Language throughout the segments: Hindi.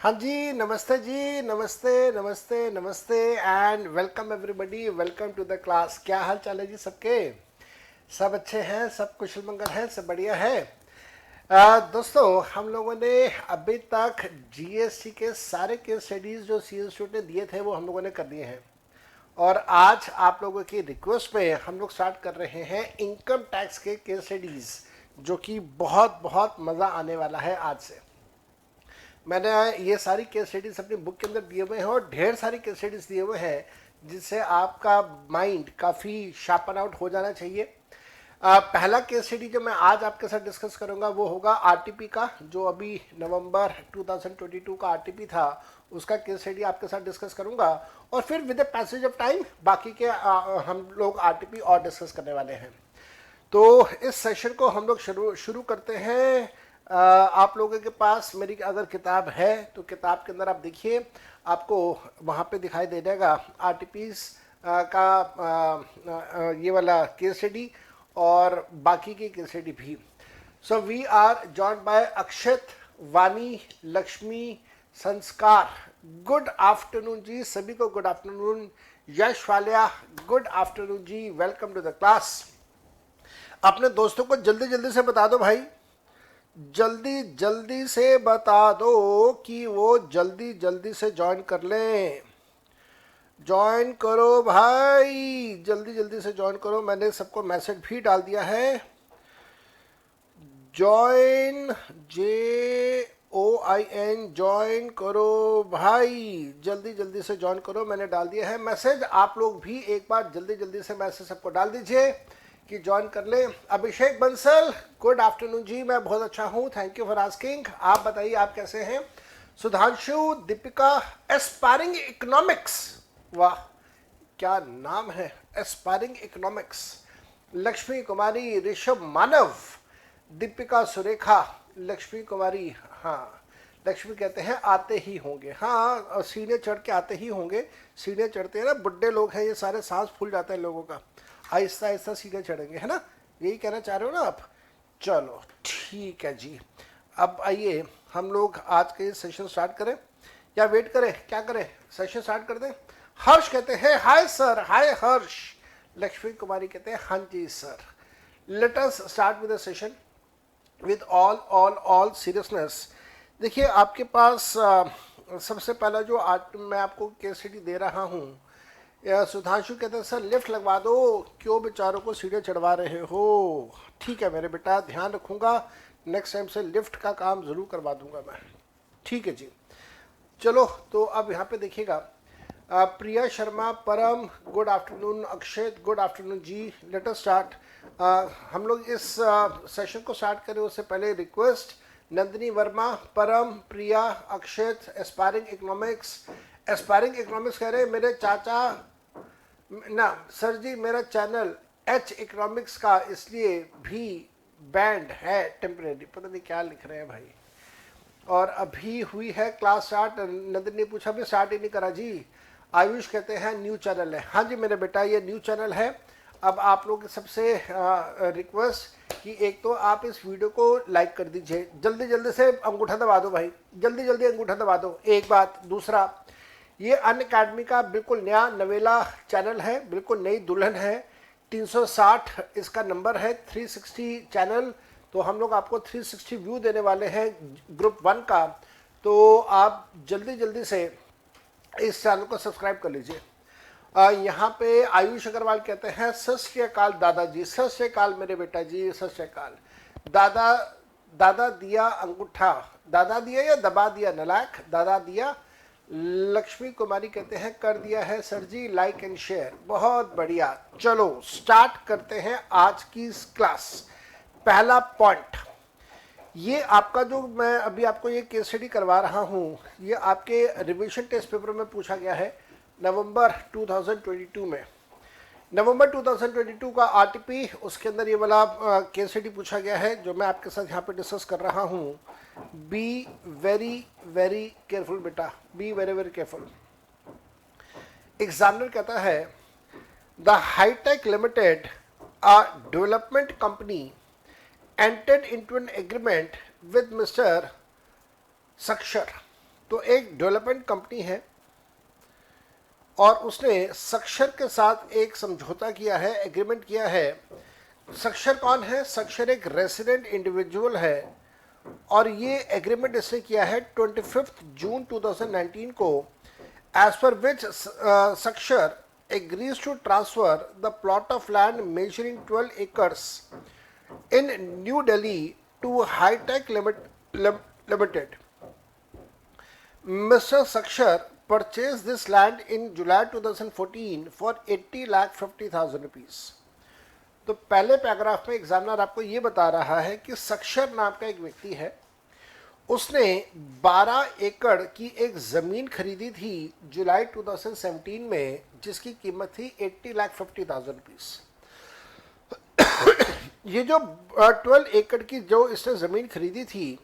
हाँ जी, नमस्ते जी, नमस्ते नमस्ते नमस्ते and welcome everybody, welcome to the class. क्या हाल चाल है जी सबके? सब अच्छे हैं, सब कुशल मंगल है, सब बढ़िया है। दोस्तों, हम लोगों ने अभी तक जीएसटी के सारे केस स्टडीज जो सी इंस्टीट्यूट ने दिए थे वो हम लोगों ने कर दिए हैं। और आज आप लोगों की रिक्वेस्ट पे हम लोग स्टार्ट कर रहे हैं इनकम टैक्स के केस स्टडीज, जो कि बहुत बहुत मज़ा आने वाला है आज से। मैंने ये सारी केस स्टडीज अपनी बुक के अंदर दिए हुए हैं और ढेर सारी केस स्टडीज दिए हुए हैं जिससे आपका माइंड काफ़ी शार्पन आउट हो जाना चाहिए। पहला केस स्टडी जो मैं आज आपके साथ डिस्कस करूंगा वो होगा आरटीपी का, जो अभी नवंबर 2022 का आरटीपी था, उसका केस स्टडी आपके साथ डिस्कस करूंगा। और फिर with the passage of time बाकी के हम लोग आरटीपी और डिस्कस करने वाले हैं। तो इस सेशन को हम लोग शुरू करते हैं। आप लोगों के पास मेरी अगर किताब है तो किताब के अंदर आप देखिए, आपको वहाँ पे दिखाई दे जाएगा आरटीपीज का ये वाला केस स्टडी और बाकी की केस स्टडी भी। So we are joined by Akshat, Vani, Lakshmi, Sanskar. Good afternoon ji, सभी को good afternoon. Yash Walia, good afternoon ji, welcome to the class. अपने दोस्तों को जल्दी जल्दी से बता दो भाई, जल्दी जल्दी से बता दो कि वो जल्दी जल्दी से ज्वाइन कर लें। ज्वाइन करो भाई, जल्दी जल्दी से ज्वाइन करो। मैंने सबको मैसेज भी डाल दिया है। ज्वाइन, JOIN, ज्वाइन करो भाई, जल्दी जल्दी से ज्वाइन करो। मैंने डाल दिया है मैसेज, आप लोग भी एक बार जल्दी जल्दी से मैसेज सबको डाल दीजिए कि ज्वाइन कर ले। अभिषेक बंसल, गुड आफ्टरनून जी, मैं बहुत अच्छा हूँ, थैंक यू फॉर आस्किंग। आप बताइए आप कैसे हैं? सुधांशु, दीपिका, एस्पायरिंग इकोनॉमिक्स, वाह क्या नाम है, एस्पायरिंग इकोनॉमिक्स। लक्ष्मी कुमारी, ऋषभ मानव, दीपिका सुरेखा, लक्ष्मी कुमारी, हाँ लक्ष्मी कहते हैं आते ही होंगे, हाँ सीढ़ियाँ चढ़ के आते ही होंगे। सीढ़ियाँ चढ़ते हैं ना, बुढ़े लोग हैं ये सारे, सांस फूल जाता है लोगों का, आहिस्ता आहिस्ता सीधे चढ़ेंगे, है ना, यही कहना चाह रहे हो ना आप? चलो ठीक है जी। अब आइए हम लोग आज के सेशन स्टार्ट करें या वेट करें, क्या करें? सेशन स्टार्ट कर दें। हर्ष कहते हैं हाय सर, हाय हर्ष। लक्ष्मी कुमारी कहते हैं हाँ जी sir. Let us start with the session with all seriousness. देखिए आपके पास सबसे पहला जो आज मैं आपको केस स्टडी दे रहा हूँ, सुधांशु कहते हैं सर लिफ्ट लगवा दो, क्यों बेचारों को सीढ़े चढ़वा रहे हो? ठीक है मेरे बेटा, ध्यान रखूंगा, नेक्स्ट टाइम से लिफ्ट का काम ज़रूर करवा दूंगा मैं। ठीक है जी। चलो तो अब यहाँ पे देखिएगा, Priya Sharma, Param, good afternoon. Akshay, good afternoon ji. Let us start. हम लोग इस सेशन को स्टार्ट करें उससे पहले रिक्वेस्ट, नंदिनी वर्मा, परम, प्रिया, अक्षत, एस्पायरिंग इकोनॉमिक्स। एस्पायरिंग इकोनॉमिक्स कह रहे हैं मेरे चाचा ना सर जी, मेरा चैनल H इकोनॉमिक्स का इसलिए भी बैंड है टेम्परेरी, पता नहीं क्या लिख रहे हैं भाई। और अभी हुई है क्लास स्टार्ट, नंदिनी ने पूछा भी स्टार्ट ही नहीं करा जी। आयुष कहते हैं न्यू चैनल है, हाँ जी मेरे बेटा ये न्यू चैनल है। अब आप लोग सबसे रिक्वेस्ट कि एक तो आप इस वीडियो को लाइक कर दीजिए, जल्दी जल्दी से अंगूठा दबा दो भाई, जल्दी जल्दी अंगूठा दबा दो, एक बात। दूसरा, ये अनअकैडमी का बिल्कुल नया नवेला चैनल है, बिल्कुल नई दुल्हन है, 360 इसका नंबर है, 360 चैनल। तो हम लोग आपको 360 व्यू देने वाले हैं ग्रुप 1 का, तो आप जल्दी जल्दी से इस चैनल को सब्सक्राइब कर लीजिए। यहाँ पे आयुष अग्रवाल कहते हैं सत श्री अकाल दादाजी। सत श्री अकाल मेरे बेटा जी, सत श्री अकाल। दादा, दादा दिया अंगूठा, दादा दिया या दबा दिया नलायक? दादा दिया। लक्ष्मी कुमारी कहते हैं कर दिया है sir ji, like and share, बहुत बढ़िया। चलो स्टार्ट करते हैं आज की क्लास। पहला पॉइंट, ये आपका जो मैं अभी आपको ये केस स्टडी करवा रहा हूँ, ये आपके रिवीजन टेस्ट पेपर में पूछा गया है नवंबर 2022 में। नवंबर 2022 का आरटीपी, उसके अंदर ये वाला केस स्टडी पूछा गया है जो मैं आपके साथ यहाँ पे डिस्कस कर रहा हूँ। बी वेरी वेरी केयरफुल बेटा, be very very careful. Examiner कहता है the Hitech Limited, a development company, entered into an agreement with Mr. Sakshar तो एक डेवलपमेंट कंपनी है और उसने सक्शर के साथ एक समझौता किया है, एग्रीमेंट किया है। सक्शर कौन है? सक्शर एक रेसिडेंट इंडिविजुअल है और ये एग्रीमेंट इसने किया है 25 जून 2019 को, as per which सक्शर agrees to transfer the plot of land measuring 12 acres in New Delhi to High-Tech Limited. Mr. Sakshar purchased this land in July 2014 for 80,50,000 rupees. तो पहले पैराग्राफ में एग्जामिनर आपको ये बता रहा है कि सक्शर नाम का एक व्यक्ति है, उसने 12 एकड़ की एक ज़मीन खरीदी थी जुलाई 2017 में, जिसकी कीमत थी 80,50,000 रुपीस। ये जो 12 एकड़ की जो इसने ज़मीन खरीदी थी,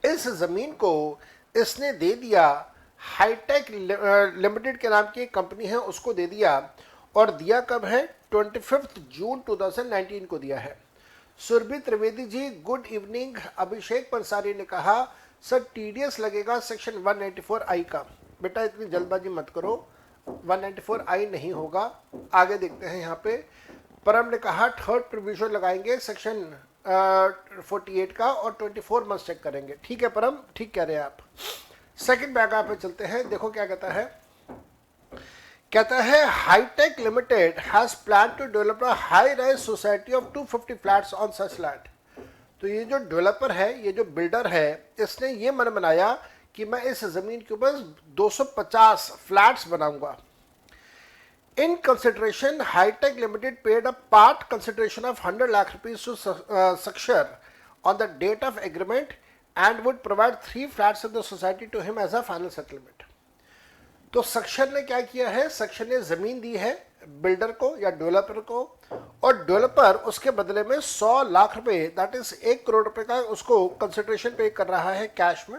इस ज़मीन को इसने दे दिया हाईटेक लिमिटेड के नाम की एक कंपनी है, उसको दे दिया। और दिया कब है? 25 जून 2019 को दिया है। Surabhi Trivedi ji good evening. अभिषेक पंसारी ने कहा सर टीडीएस लगेगा सेक्शन 194I का। बेटा इतनी जल्दबाजी मत करो, 194I नहीं होगा, आगे देखते हैं यहाँ पे। परम ने कहा थर्ड प्रोविजन लगाएंगे सेक्शन 48 का और 24 मंथ चेक करेंगे। ठीक है परम, ठीक कह रहे हैं आप। सेकंड पैराग्राफ पे चलते हैं, देखो क्या कहता है। कहता है Hitech Limited has plan to develop a high rise society of 250 flats on such land. तो ये जो डेवलपर है, ये जो बिल्डर है, इसने ये मन बनाया कि मैं इस जमीन के ऊपर 250 फ्लैट्स बनाऊंगा। In consideration hitech limited paid a part consideration of 100 lakh rupees to Sakshar on the date of agreement and would provide 3 flats in the society to him as a final settlement. तो सक्शर ने क्या किया है? सक्शर ने जमीन दी है बिल्डर को या डेवलपर को, और डेवलपर उसके बदले में 100 लाख रुपए, दैट इज 1 करोड़ रुपए का उसको कंसिडरेशन पे कर रहा है कैश में,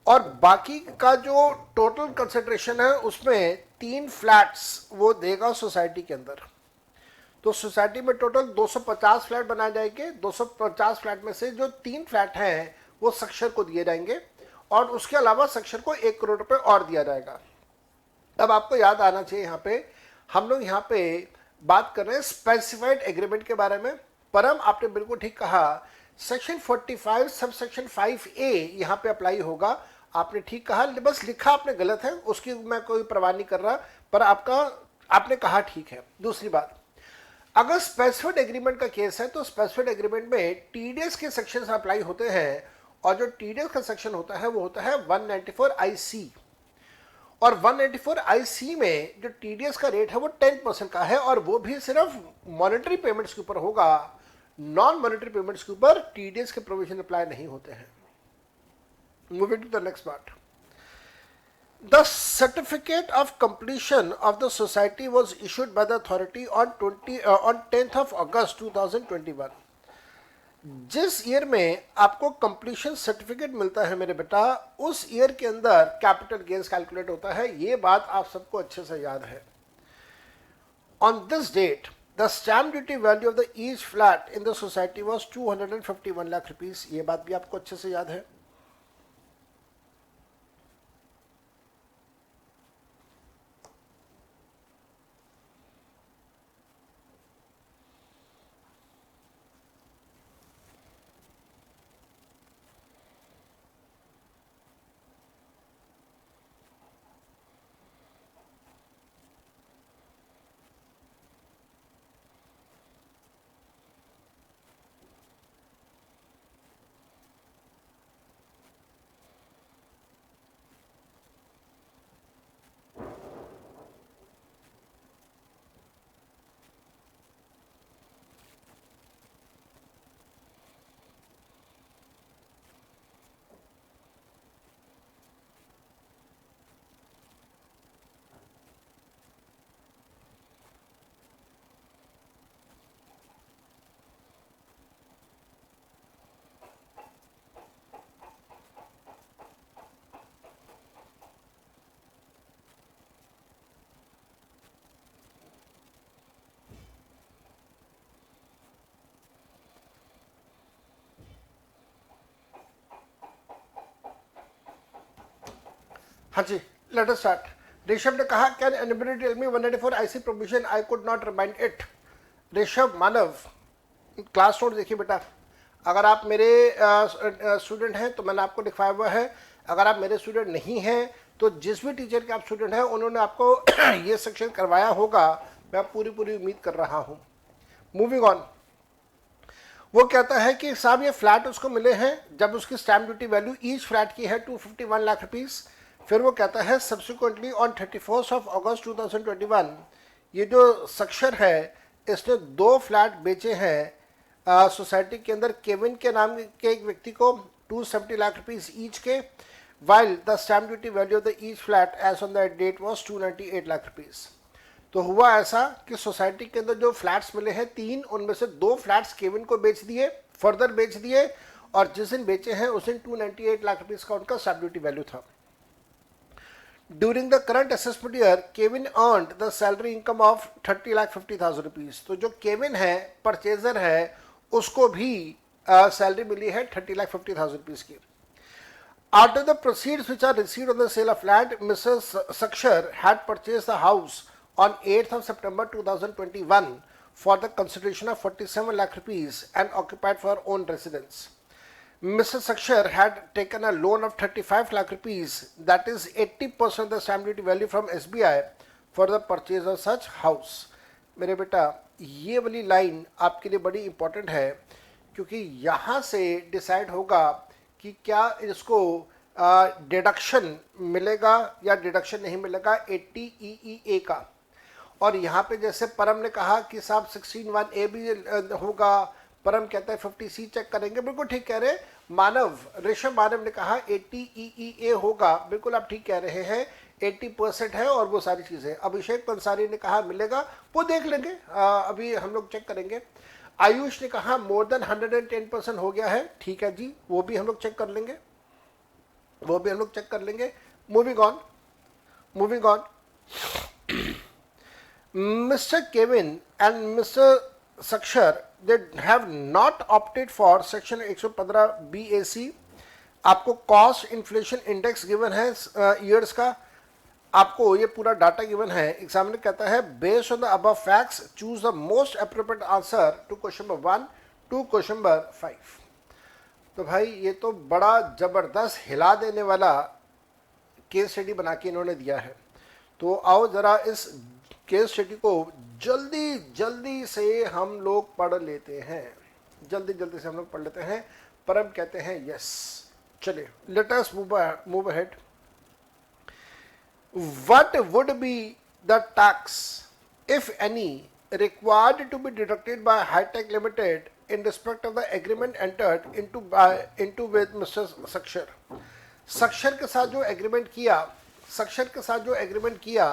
और बाकी का जो टोटल कंसिडरेशन है उसमें 3 फ्लैट्स वो देगा सोसाइटी के अंदर। तो सोसाइटी में टोटल 250 फ्लैट बनाए जाएंगे। 250 फ्लैट में से जो 3 फ्लैट हैं वो सक्शर को दिए जाएंगे और उसके अलावा सक्शर को 1 करोड़ रुपए और दिया जाएगा। अब आपको याद आना चाहिए, यहाँ पे हम लोग यहाँ पे बात कर रहे हैं स्पेसिफाइड एग्रीमेंट के बारे में। परम आपने बिल्कुल ठीक कहा, सेक्शन 45 सब सेक्शन 5A यहाँ पे अप्लाई होगा। आपने ठीक कहा, बस लिखा आपने गलत है, उसकी मैं कोई परवाह नहीं कर रहा, पर आपने कहा ठीक है। दूसरी बात, अगर स्पेसिफाइड एग्रीमेंट का केस है तो स्पेसिफाइड एग्रीमेंट में टीडीएस के सेक्शन अप्लाई होते हैं, और जो टीडीएस का सेक्शन होता है वो होता है 194IC, और 194IC में जो टीडीएस का रेट है वो 10% का है, और वो भी सिर्फ मॉनेटरी पेमेंट्स के ऊपर होगा। नॉन मॉनेटरी पेमेंट्स के ऊपर टीडीएस के प्रोविजन अप्लाई नहीं होते हैं। Moving to the next part, the certificate of completion of the society was issued by the authority on 10th of August 2021। जिस ईयर में आपको कंप्लीशन सर्टिफिकेट मिलता है मेरे बेटा, उस ईयर के अंदर कैपिटल गेन्स कैलकुलेट होता है। ये बात आप सबको अच्छे से याद है। On this date the stamp duty value of the each flat in the society was 251 lakh rupees. ये बात भी आपको अच्छे से याद है। हाँ जी, लेट अस स्टार्ट। ऋषभ ने कहा can anybody tell me 194 IC provision, I could not remind it. Rishabh Manav, class note देखिए बेटा, अगर आप मेरे स्टूडेंट हैं तो मैंने आपको लिखवाया हुआ है, अगर आप मेरे स्टूडेंट नहीं हैं तो जिस भी टीचर के आप स्टूडेंट हैं उन्होंने आपको ये सेक्शन करवाया होगा, मैं पूरी उम्मीद कर रहा हूँ। मूविंग ऑन, वो कहता है कि साहब ये फ्लैट उसको मिले हैं जब उसकी stamp duty value each flat की है 251 लाख रुपीस। फिर वो कहता है सब्सिक्वेंटली ऑन 31 अगस्त 2021 ये जो सक्षर है इसने 2 फ्लैट बेचे हैं सोसाइटी के अंदर केविन के नाम के एक व्यक्ति को 270 लाख रुपीस ईच के, while the stamp duty value of the each flat as on that date was 298 lakh rupees. तो हुआ ऐसा कि सोसाइटी के अंदर जो फ्लैट्स मिले हैं 3, उनमें से 2 फ्लैट्स केविन को बेच दिए, फर्दर बेच दिए, और जिस दिन बेचे हैं उस दिन 298 लाख रुपीस का उनका स्टैम्प ड्यूटी वैल्यू था। During the current assessment year Kevin earned the salary income of 30,50,000 rupees. तो जो केविन है, परचेजर है, उसको भी सैलरी मिली है 30,50,000 रुपीज की। After the proceeds which are received on the sale of land, Mrs. Sakshar had purchased the house on 8th of September 2021 for the consideration of 47 lakh rupees and occupied for her own residence. Mrs. Sakshar had taken a loan of 35 lakh rupees, that is 80% of the stamp duty value from SBI for the purchase of such house. मेरे बेटा ये वाली लाइन आपके लिए बड़ी इंपॉर्टेंट है क्योंकि यहाँ से डिसाइड होगा कि क्या इसको डिडक्शन मिलेगा या डिडक्शन नहीं मिलेगा 80 EEA का। और यहाँ पे जैसे परम ने कहा कि साहब 16(1)A भी होगा, परम कहता है 50C चेक करेंगे, बिल्कुल ठीक कह रहे हैं। मानव, ऋषभ मानव ने कहा 80 EEA होगा, बिल्कुल आप ठीक कह रहे हैं, 80% है और वो सारी चीज़ें। अभिषेक पंसारी ने कहा मिलेगा, वो देख लेंगे, अभी हम लोग चेक करेंगे। आयुष ने कहा मोर देन 110% हो गया है, ठीक है जी, वो भी हम लोग चेक कर लेंगे, वो भी हम लोग चेक कर लेंगे। Moving on, moving on. Mr. Kevin and Mr. Sakshar, they have not opted for section 115 BAC। आपको कॉस्ट इन्फ्लेशन इंडेक्स गिवन है ईयर्स का, आपको ये पूरा डाटा गिवन है। एग्जामिनर कहता है based on the above facts choose the most appropriate answer to question number 1 to question number 5। तो भाई ये तो बड़ा जबरदस्त हिला देने वाला केस स्टडी बना के इन्होंने दिया है। तो आओ जरा इस केस स्टडी को जल्दी से हम लोग पढ़ लेते हैं, जल्दी से हम लोग पढ़ लेते हैं। परम कहते हैं यस, चलिए late us move ahead. What would be the tax, if any, required to be deducted by Hi-Tech Limited in respect of the agreement entered into with Mr. Sakshar? सक्शर के साथ जो एग्रीमेंट किया, सक्शर के साथ जो एग्रीमेंट किया,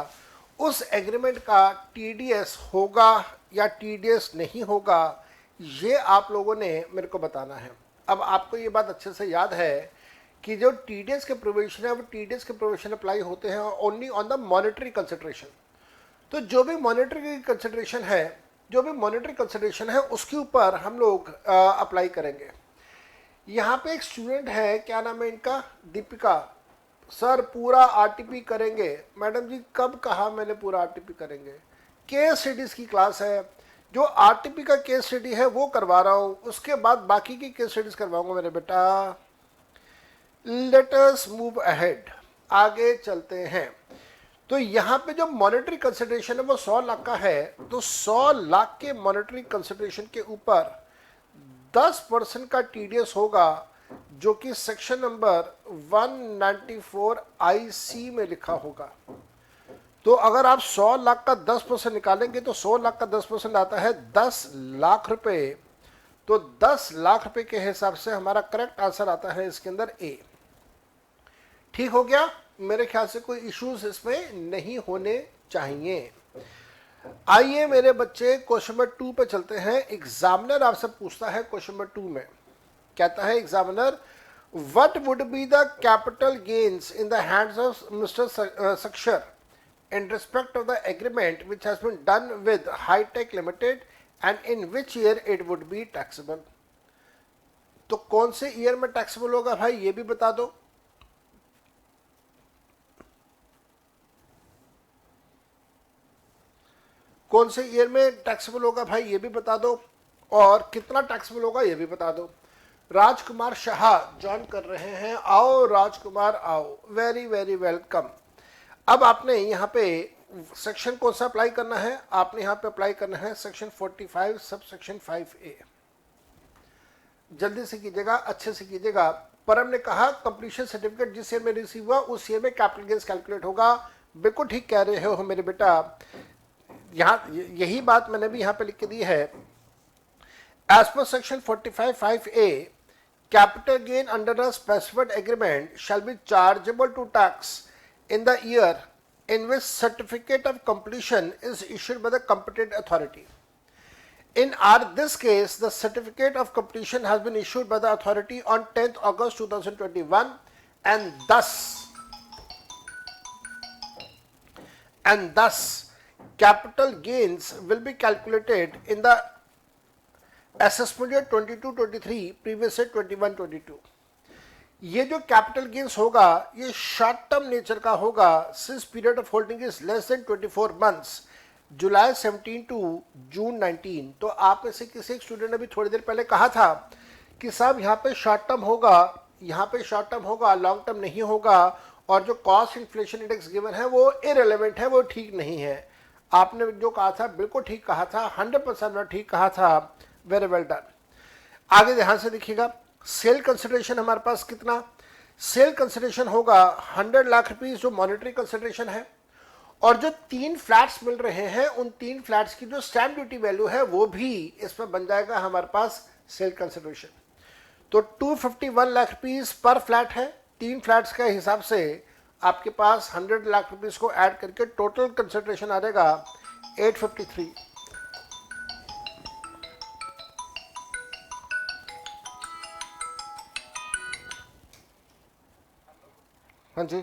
उस एग्रीमेंट का TDS होगा या TDS नहीं होगा, ये आप लोगों ने मेरे को बताना है। अब आपको ये बात अच्छे से याद है कि जो TDS के प्रोविजन है वो TDS के प्रोविजन अप्लाई होते हैं only on the monetary consideration. तो जो भी मॉनेटरी कंसिडरेशन है, जो भी मॉनेटरी कंसिडरेशन है उसके ऊपर हम लोग अप्लाई करेंगे। यहाँ पे एक स्टूडेंट है, क्या नाम है इनका, दीपिका, सर पूरा RTP करेंगे। मैडम जी कब कहा मैंने पूरा RTP करेंगे, केस स्टडीज़ की क्लास है, जो RTP का केस स्टडी है वो करवा रहा हूँ, उसके बाद बाकी की केस स्टडीज़ करवाऊँगा मेरे बेटा। लेट अस मूव अहेड, आगे चलते हैं। तो यहाँ पे जो मॉनेटरी कंसिडरेशन है वो 100 लाख का है, तो 100 लाख के मॉनेटरी कंसिडरेशन के ऊपर 10% का TDS होगा, जो कि सेक्शन नंबर 194 IC में लिखा होगा। तो अगर आप 100 लाख का 10% निकालेंगे तो 100 लाख का 10% आता है 10 लाख रुपए। तो 10 लाख रुपए के हिसाब से हमारा करेक्ट आंसर आता है इसके अंदर A। ठीक हो गया, मेरे ख्याल से कोई इश्यूज इसमें नहीं होने चाहिए। आइए मेरे बच्चे क्वेश्चन नंबर 2 पे चलते हैं। एग्जामिनर आपसे पूछता है क्वेश्चन नंबर 2 में, कहता है examiner what would be the capital gains in the hands of mister Sakshar in respect of the agreement which has been done with Hi-Tech Limited and in which year it would be taxable। तो कौन से ईयर में टैक्सेबल होगा भाई ये भी बता दो। कौन से ईयर में टैक्सेबल होगा भाई ये भी बता दो, और कितना टैक्सेबल होगा ये भी बता दो। राजकुमार शाह ज्वाइन कर रहे हैं, आओ राजकुमार आओ, वेरी वेरी वेलकम। अब आपने यहाँ पे सेक्शन कौन सा अप्लाई करना है, आपने यहाँ पे अप्लाई करना है सेक्शन 45 सब सेक्शन 5A। जल्दी से कीजिएगा, अच्छे से कीजिएगा। परम ने कहा कंप्लीशन सर्टिफिकेट जिस ईयर में रिसीव हुआ उस ईयर में कैपिटल गेन्स कैलकुलेट होगा। बिल्कुल ठीक कह रहे हो मेरे बेटा, यहाँ यही बात मैंने भी यहाँ पे लिख के दी है। एज पर section 45(5)(a, capital gain under a specified agreement shall be chargeable to tax in the year in which certificate of completion is issued by the competent authority. In this case, the certificate of completion has been issued by the authority on 10th August 2021, and thus capital gains will be calculated in the assessment year 22-23, previous year 21-22. ये जो कैपिटल गेन्स होगा ये शॉर्ट टर्म नेचर का होगा, since period of holding is less than 24 months, July 17 to June 19। तो आप में से किसी एक स्टूडेंट ने भी थोड़ी देर पहले कहा था कि साहब यहाँ पे शॉर्ट टर्म होगा, यहाँ पे शॉर्ट टर्म होगा, लॉन्ग टर्म नहीं होगा, और जो कॉस्ट इन्फ्लेशन इंडेक्स गिवन है वो इरेलेवेंट है, वो ठीक नहीं है। आपने जो कहा था बिल्कुल ठीक कहा था, 100% ठीक कहा था, वेरी वेल डन। आगे ध्यान से देखिएगा, सेल कंसिडरेशन हमारे पास कितना, सेल कंसिडरेशन होगा 100 लाख रुपीस जो मॉनेटरी कंसिडरेशन है, और जो 3 फ्लैट्स मिल रहे हैं उन 3 फ्लैट्स की जो स्टैंप ड्यूटी वैल्यू है वो भी इसमें बन जाएगा हमारे पास सेल कंसिडरेशन। तो 251 लाख रुपीस पर फ्लैट है, 3 फ्लैट्स के हिसाब से आपके पास 100 लाख रुपीस को ऐड करके टोटल कंसिडरेशन आ जाएगा 853। हाँ जी,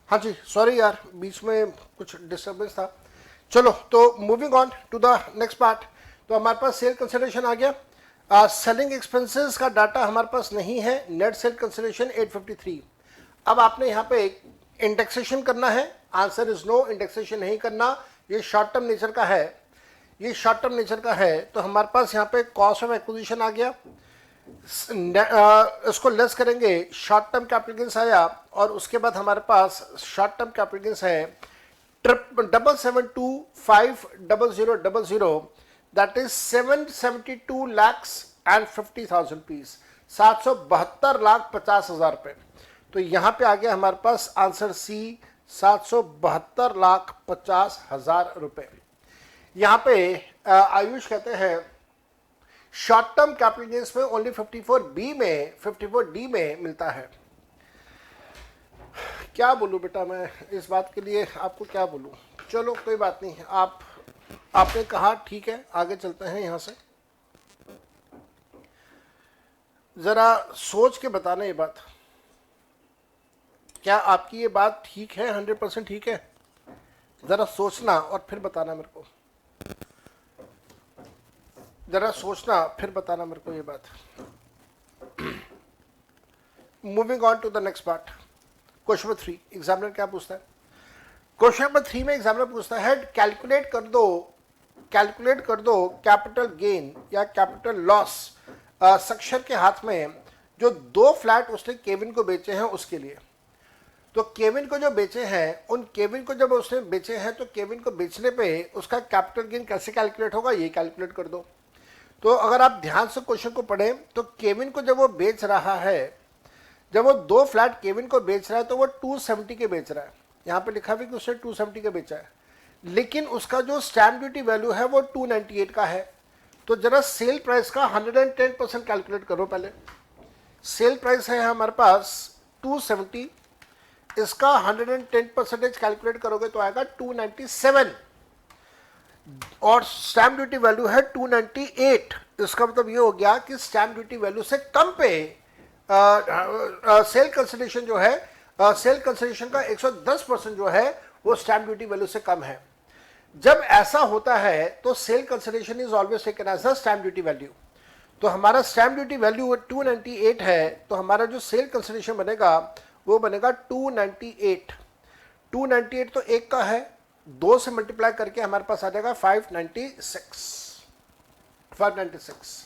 हाँ जी, सॉरी यार बीच में कुछ डिस्टर्बेंस था। चलो तो moving on to the next part. तो हमारे पास सेल कंसिडरेशन आ गया, सेलिंग एक्सपेंसेस का डाटा हमारे पास नहीं है, नेट सेल कंसिडरेशन 853। अब आपने यहाँ पे इंडेक्सेशन करना है, आंसर इज नो, इंडेक्सेशन नहीं करना, ये शॉर्ट टर्म नेचर का है, ये शॉर्ट टर्म नेचर का है। तो हमारे पास यहाँ पे कॉस्ट ऑफ एक्विजिशन आ गया, इसको लेस करेंगे, शॉर्ट टर्म कैपिटल गेन्स आया, और उसके बाद हमारे पास शॉर्ट टर्म कैपिटल गेन्स है 772,500,000, दैट इज 772,50,000 रुपीज, 772,50,000 रुपए। तो यहाँ पे आ गया हमारे पास आंसर सी, 772,50,000 रुपए। यहाँ पे आयुष कहते हैं शॉर्ट टर्म कैपिटल गेन्स में ओनली 54D में मिलता है। क्या बोलूं बेटा मैं इस बात के लिए, आपको क्या बोलूं। चलो कोई बात नहीं, आपने कहा ठीक है, आगे चलते हैं यहाँ से। जरा सोच के बताना ये बात, क्या आपकी ये बात ठीक है, 100% ठीक है? जरा सोचना और फिर बताना मेरे को, जरा सोचना फिर बताना मेरे को ये बात। Moving on to the next part, question number 3 examiner क्या पूछता है। क्वेश्चन नंबर 3 में एग्जामिनर पूछता है कैलकुलेट कर दो कैपिटल गेन या कैपिटल लॉस सक्शन के हाथ में जो 2 फ्लैट उसने केविन को बेचे हैं उसके लिए। तो केविन को जो बेचे हैं, उन केविन को जब उसने बेचे हैं तो केविन को बेचने पे उसका कैपिटल गेन कैसे कैलकुलेट होगा, ये कैलकुलेट कर दो। तो अगर आप ध्यान से क्वेश्चन को पढ़ें तो केविन को जब वो बेच रहा है जब वो 2 फ्लैट केविन को बेच रहा है तो वो 270 के बेच रहा है, यहाँ पे लिखा भी कि उसने 270 के बेचा है, लेकिन उसका जो स्टैम्प ड्यूटी वैल्यू है वो 298 का है। तो जरा सेल प्राइस का 110% कैलकुलेट करो पहले। सेल प्राइस है हमारे पास 270, इसका 110% कैलकुलेट करोगे तो आएगा 297, और स्टैम्प ड्यूटी वैल्यू है 298। इसका मतलब ये हो गया कि स्टैम्प ड्यूटी वैल्यू से कम पे सेल कंसिडरेशन जो है, सेल कंसिडरेशन का 110% जो है वो स्टैम्प ड्यूटी वैल्यू से कम है। जब ऐसा होता है तो sale consideration is always taken as a stamp duty value. तो हमारा स्टैम्प ड्यूटी वैल्यू 298 है, तो हमारा जो सेल कंसिडरेशन बनेगा वो बनेगा 298। 298 तो एक का है, 2 से मल्टीप्लाई करके हमारे पास आ जाएगा 596।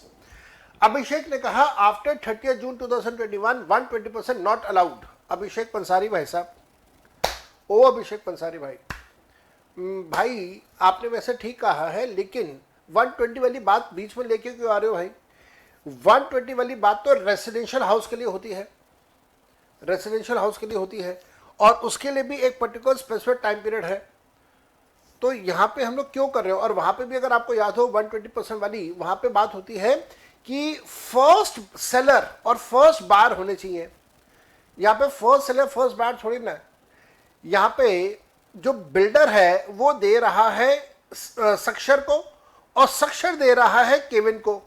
अभिषेक ने कहा आफ्टर 30 जून 2021 120% नॉट अलाउड। अभिषेक पंसारी भाई साहब, ओ अभिषेक पंसारी भाई, भाई आपने वैसे ठीक कहा है, लेकिन 120 वाली बात बीच में लेके क्यों आ रहे हो भाई? 120 वाली बात तो रेसिडेंशियल हाउस के लिए होती है, रेसिडेंशियल हाउस के लिए होती है, और उसके लिए भी एक पर्टिकुलर स्पेसिफिक टाइम पीरियड है। तो यहाँ पे हम लोग क्यों कर रहे हो? और वहां पे भी अगर आपको याद हो 120% वाली, वहां पे बात होती है कि फर्स्ट सेलर और फर्स्ट बायर होने चाहिए। यहाँ पे फर्स्ट सेलर फर्स्ट बायर थोड़ी ना, यहाँ पे जो बिल्डर है वो दे रहा है सक्षर को, और सक्षर दे रहा है केविन को।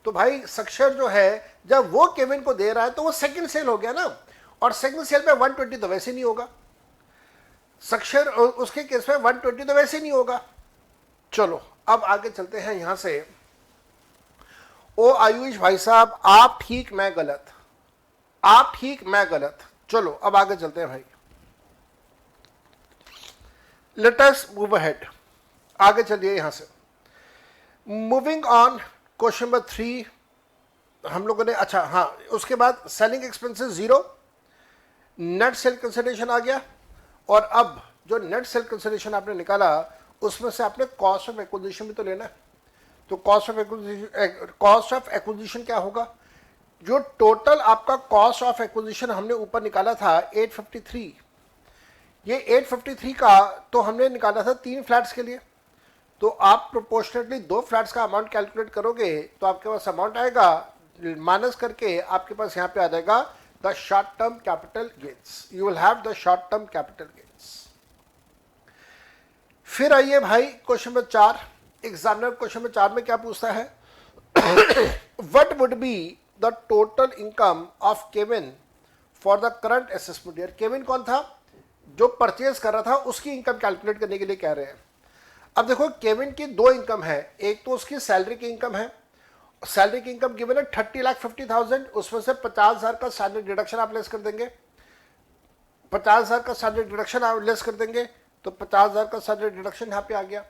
तो भाई सक्षर जो है जब वो केविन को दे रहा है तो वो सेकंड सेल हो गया ना, और सेकंड सेल में 120 तो वैसे नहीं होगा, सक्षर उसके केस में 120 तो वैसे नहीं होगा। चलो अब आगे चलते हैं यहां से। ओ आयुष भाई साहब, आप ठीक मैं गलत, आप ठीक मैं गलत। चलो अब आगे चलते हैं भाई, लेट अस मूव अहेड। आगे चलिए यहां से, मूविंग ऑन। क्वेश्चन नंबर 3 हम लोगों ने, अच्छा हाँ, उसके बाद selling expenses 0, net sale consideration आ गया, और अब जो नेट सेल कंसिडरेशन आपने निकाला उसमें से आपने कॉस्ट ऑफ एक्विजिशन भी तो लेना है। तो कॉस्ट ऑफ एक्विजिशन क्या होगा? जो टोटल आपका कॉस्ट ऑफ एक्विजिशन हमने ऊपर निकाला था 853, ये 853 का तो हमने निकाला था 3 फ्लैट्स के लिए। तो आप प्रोपोर्शनेटली 2 फ्लैट्स का अमाउंट कैलकुलेट करोगे तो आपके पास अमाउंट आएगा, माइनस करके आपके पास यहाँ पे आ जाएगा the short term capital gains. You will have the short term capital gains. फिर आइए भाई question number 4। Examiner question number 4 में क्या पूछता है? What would be the total income of Kevin for the current assessment year. Kevin कौन था? जो परचेज कर रहा था, उसकी इनकम कैलकुलेट करने के लिए कह रहे हैं। अब देखो केविन की 2 इनकम है, एक तो उसकी सैलरी की इनकम है, सैलरी की इनकम गिवन है 30,50,000, उसमें से 50,000 का स्टैंडर्ड डिडक्शन आप लेस कर देंगे, 50,000 का स्टैंडर्ड डिडक्शन आप लेस कर देंगे, तो 50,000 का स्टैंडर्ड डिडक्शन यहाँ पे आ गया।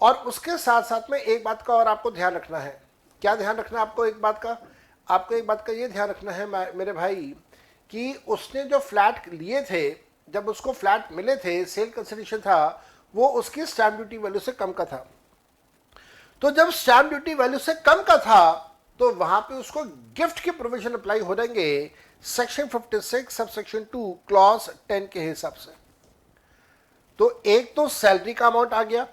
और उसके साथ साथ में एक बात का और आपको ध्यान रखना है। क्या ध्यान रखना है आपको? एक बात का, आपको एक बात का ये ध्यान रखना है मेरे भाई, कि उसने जो फ्लैट लिए थे, जब उसको फ्लैट मिले थे, सेल कंसिडरेशन था, वो उसकी स्टैम्प ड्यूटी वैल्यू से कम का था। तो जब स्टैम्प ड्यूटी वैल्यू से कम का था तो वहां पे उसको गिफ्ट के प्रोविजन अप्लाई हो जाएंगे सेक्शन 56 सब सेक्शन 2 क्लॉज 10 के हिसाब से। तो एक तो सैलरी का अमाउंट आ गया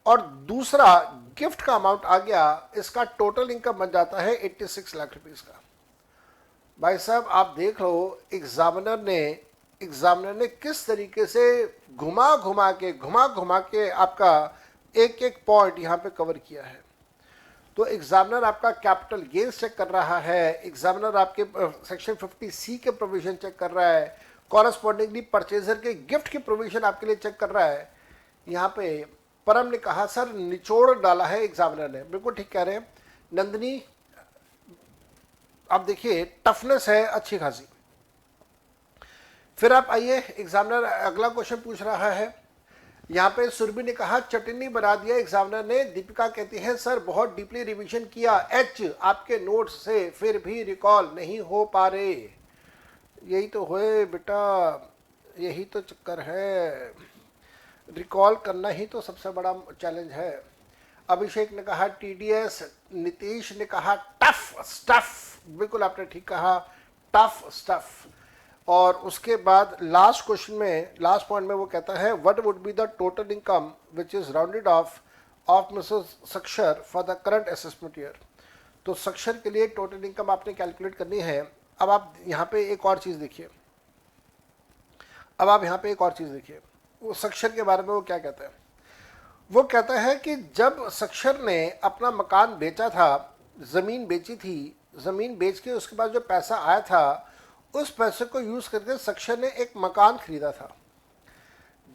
और दूसरा गिफ्ट का अमाउंट आ गया। इसका टोटल इनकम बन जाता है 86 लाख रुपीस का। भाई साहब आप देख लो एग्जामिनर ने किस तरीके से घुमा घुमा के आपका एक एक पॉइंट यहां पे कवर किया है। तो एग्जामिनर आपका कैपिटल गेन्स चेक कर रहा है, एग्जामिनर आपके सेक्शन 50C के प्रोविजन चेक कर रहा है, कॉरस्पॉन्डिंगली परचेजर के गिफ्ट की प्रोविजन आपके लिए चेक कर रहा है। यहाँ पे परम ने कहा सर निचोड़ डाला है एग्जामिनर ने, बिल्कुल ठीक कह रहे हैं नंदिनी। आप देखिए टफनेस है अच्छी खासी। फिर आप आइए, एग्जामिनर अगला क्वेश्चन पूछ रहा है। यहाँ पे सुरभि ने कहा चटनी बना दिया एग्जामिनर ने। दीपिका कहती है सर बहुत डीपली रिवीजन किया एच आपके नोट्स से, फिर भी रिकॉल नहीं हो पा रहे। यही तो होए बेटा, यही तो चक्कर है, रिकॉल करना ही तो सबसे बड़ा चैलेंज है। अभिषेक ने कहा टीडीएस, नीतीश ने कहा टफ स्टफ, बिल्कुल आपने ठीक कहा टफ स्टफ। और उसके बाद लास्ट क्वेश्चन में, लास्ट पॉइंट में वो कहता है what would be the total income which is rounded off missus Sakshar for the current assessment year. तो सक्शर के लिए टोटल इनकम आपने कैलकुलेट करनी है। अब आप यहाँ पे एक और चीज़ देखिए, अब आप यहाँ पे एक और चीज़ देखिए, वो सक्शर के बारे में वो क्या कहता है। वो कहता है कि जब सक्शर ने अपना मकान बेचा था, ज़मीन बेची थी, ज़मीन बेच के उसके बाद जो पैसा आया था, उस पैसे को यूज़ करके सक्शर ने एक मकान खरीदा था।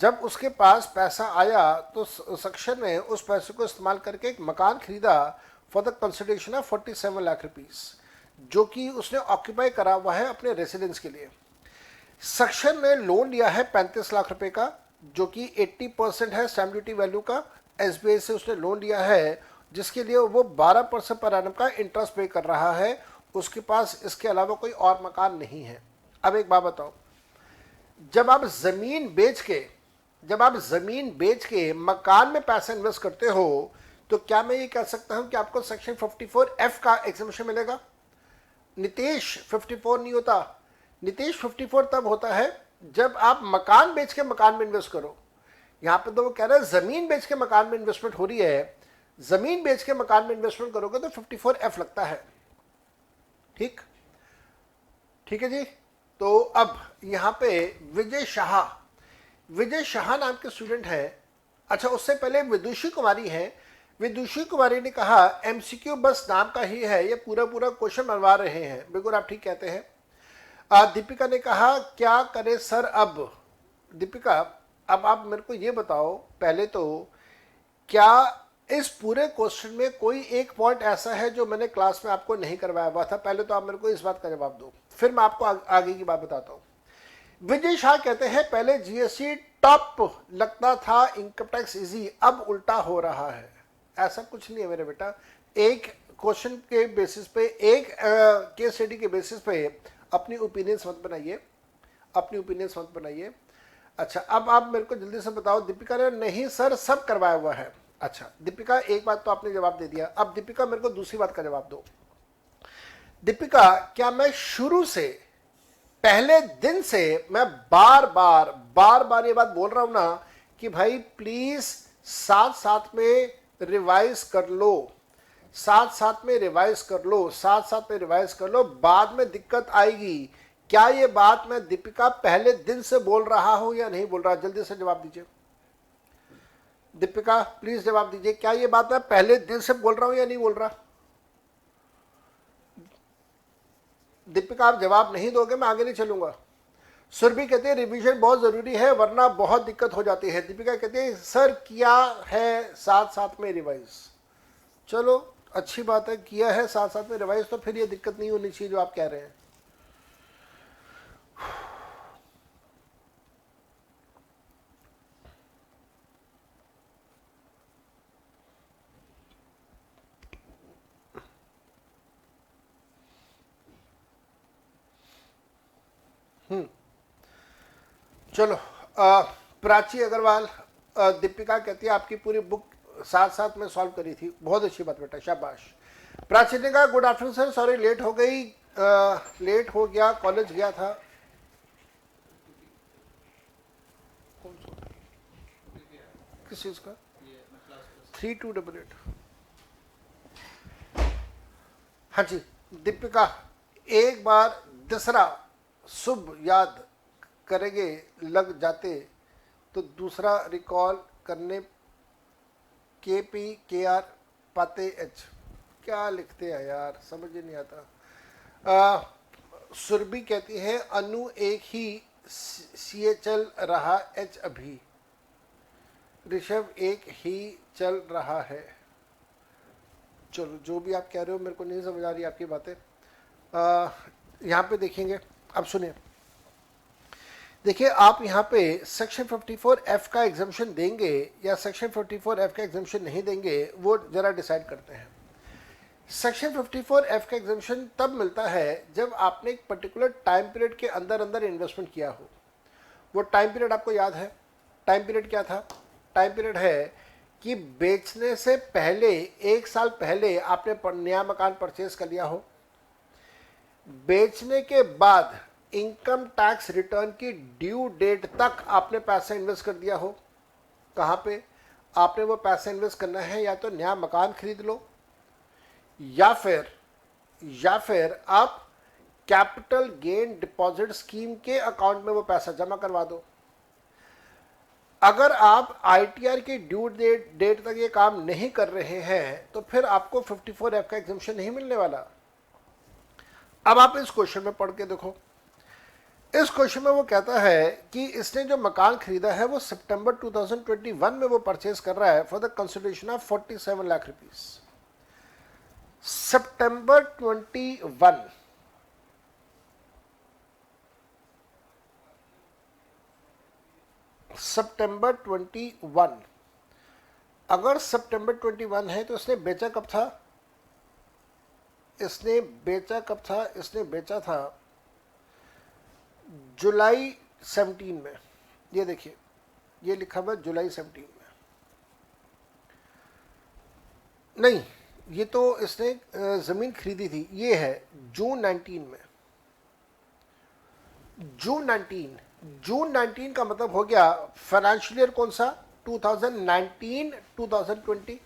जब उसके पास पैसा आया तो सक्शर ने उस पैसे को इस्तेमाल करके एक मकान खरीदा for the consideration of 47 lakh rupees, जो कि उसने ऑक्यूपाई करा हुआ है अपने रेसिडेंस के लिए। सक्शर ने लोन लिया है 35 लाख रुपए का, जो कि 80% है स्टैम्प ड्यूटी वैल्यू का। एसबीआई से उसने लोन लिया है, जिसके लिए वो 12% पर एनम का इंटरेस्ट पे कर रहा है। उसके पास इसके अलावा कोई और मकान नहीं है। अब एक बात बताओ, जब आप ज़मीन बेच के मकान में पैसा इन्वेस्ट करते हो, तो क्या मैं ये कह सकता हूं कि आपको सेक्शन 54F का एग्जम्पशन मिलेगा? नीतीश 54 नहीं होता। नीतीश 54 तब होता है जब आप मकान बेच के मकान में इन्वेस्ट करो। यहां पे तो वो कह रहे हैं जमीन बेच के मकान में इन्वेस्टमेंट हो रही है, जमीन बेच के मकान में इन्वेस्टमेंट करोगे तो 54F लगता है। ठीक है जी। तो अब यहां पे विजय शाह नाम के स्टूडेंट हैं। अच्छा, उससे पहले विदुषी कुमारी हैं। विदुषी कुमारी ने कहा एमसीक्यू बस नाम का ही है, ये पूरा क्वेश्चन बनवा रहे हैं। बिल्कुल आप ठीक कहते हैं। दीपिका ने कहा क्या करे सर अब। दीपिका, अब आप मेरे को ये बताओ पहले तो, क्या इस पूरे क्वेश्चन में कोई एक पॉइंट ऐसा है जो मैंने क्लास में आपको नहीं करवाया हुआ था? पहले तो आप मेरे को इस बात का जवाब दो, फिर मैं आपको आगे की बात बताता हूँ। विजय शाह कहते हैं पहले जीएसटी टॉप लगता था, इनकम टैक्स इजी, अब उल्टा हो रहा है। ऐसा कुछ नहीं है मेरे बेटा। एक क्वेश्चन के बेसिस पे, एक केस स्टडी के बेसिस पे अपनी ओपिनियंस मत बनाइए। अच्छा, अब आप मेरे को जल्दी से बताओ। दीपिका ने नहीं सर सब करवाया हुआ है। अच्छा दीपिका, एक बात तो आपने जवाब दे दिया। अब दीपिका मेरे को दूसरी बात का जवाब दो। दीपिका, क्या मैं शुरू से, पहले दिन से मैं बार बार ये बात बोल रहा हूं ना कि भाई प्लीज साथ में रिवाइज कर लो, साथ में रिवाइज कर लो, बाद में दिक्कत आएगी। क्या ये बात मैं दीपिका पहले दिन से बोल रहा हूं या नहीं बोल रहा? जल्दी से जवाब दीजिए। दीपिका प्लीज जवाब दीजिए, क्या ये बात मैं पहले दिन से बोल रहा हूं या नहीं बोल रहा? दीपिका आप जवाब नहीं दोगे मैं आगे नहीं चलूंगा। सुरभि कहते हैं रिवीजन बहुत जरूरी है वरना बहुत दिक्कत हो जाती है। दीपिका कहते हैं सर किया है साथ में रिवाइज। चलो अच्छी बात है, किया है साथ में रिवाइज, तो फिर ये दिक्कत नहीं होनी चाहिए जो आप कह रहे हैं। चलो प्राची अग्रवाल, दीपिका कहती है आपकी पूरी बुक साथ में सॉल्व करी थी, बहुत अच्छी बात बेटा, शाबाश। प्राची ने कहा good afternoon sir, sorry late हो गया, कॉलेज गया था। किस चीज का? 3288। हाँ जी दीपिका, एक बार दूसरा शुभ याद करेंगे लग जाते तो दूसरा रिकॉल करने KPKR पाते H। क्या लिखते हैं यार, समझ ही नहीं आता। सुरभि कहती है अनु एक ही CA चल रहा H अभी, ऋषभ एक ही चल रहा है। चलो जो भी आप कह रहे हो मेरे को नहीं समझ आ रही आपकी बातें। यहाँ पे देखेंगे, अब सुनिए, देखिए आप यहाँ पे सेक्शन 54F का एग्जाम्शन देंगे या सेक्शन 54F का एग्जाम्शन नहीं देंगे, वो जरा डिसाइड करते हैं। सेक्शन 54F का एग्जाम्शन तब मिलता है जब आपने एक पर्टिकुलर टाइम पीरियड के अंदर इन्वेस्टमेंट किया हो। वो टाइम पीरियड आपको याद है? टाइम पीरियड क्या था? टाइम पीरियड है कि बेचने से पहले 1 साल पहले आपने नया मकान परचेज कर लिया हो, बेचने के बाद इनकम टैक्स रिटर्न की ड्यू डेट तक आपने पैसा इन्वेस्ट कर दिया हो, कहाँ पे आपने वो पैसा इन्वेस्ट करना है, या तो नया मकान खरीद लो या फिर आप कैपिटल गेन डिपॉजिट स्कीम के अकाउंट में वो पैसा जमा करवा दो। अगर आप आईटीआर की ड्यू डेट तक ये काम नहीं कर रहे हैं तो फिर आपको 54F का एग्जम्पशन नहीं मिलने वाला। अब आप इस क्वेश्चन में पढ़ के देखो, इस क्वेश्चन में वो कहता है कि इसने जो मकान खरीदा है वो सितंबर 2021 में वो परचेज कर रहा है for the consideration of 47 lakh rupees. सितंबर 21, सितंबर 21, अगर सितंबर 21 है तो इसने बेचा कब था? इसने बेचा था जुलाई 17 में। ये देखिए, ये लिखा हुआ जुलाई 17 में, नहीं, ये तो इसने ज़मीन खरीदी थी, ये है जून 19 में। जून 19 का मतलब हो गया फाइनेंशियल ईयर कौन सा? 2019-2020।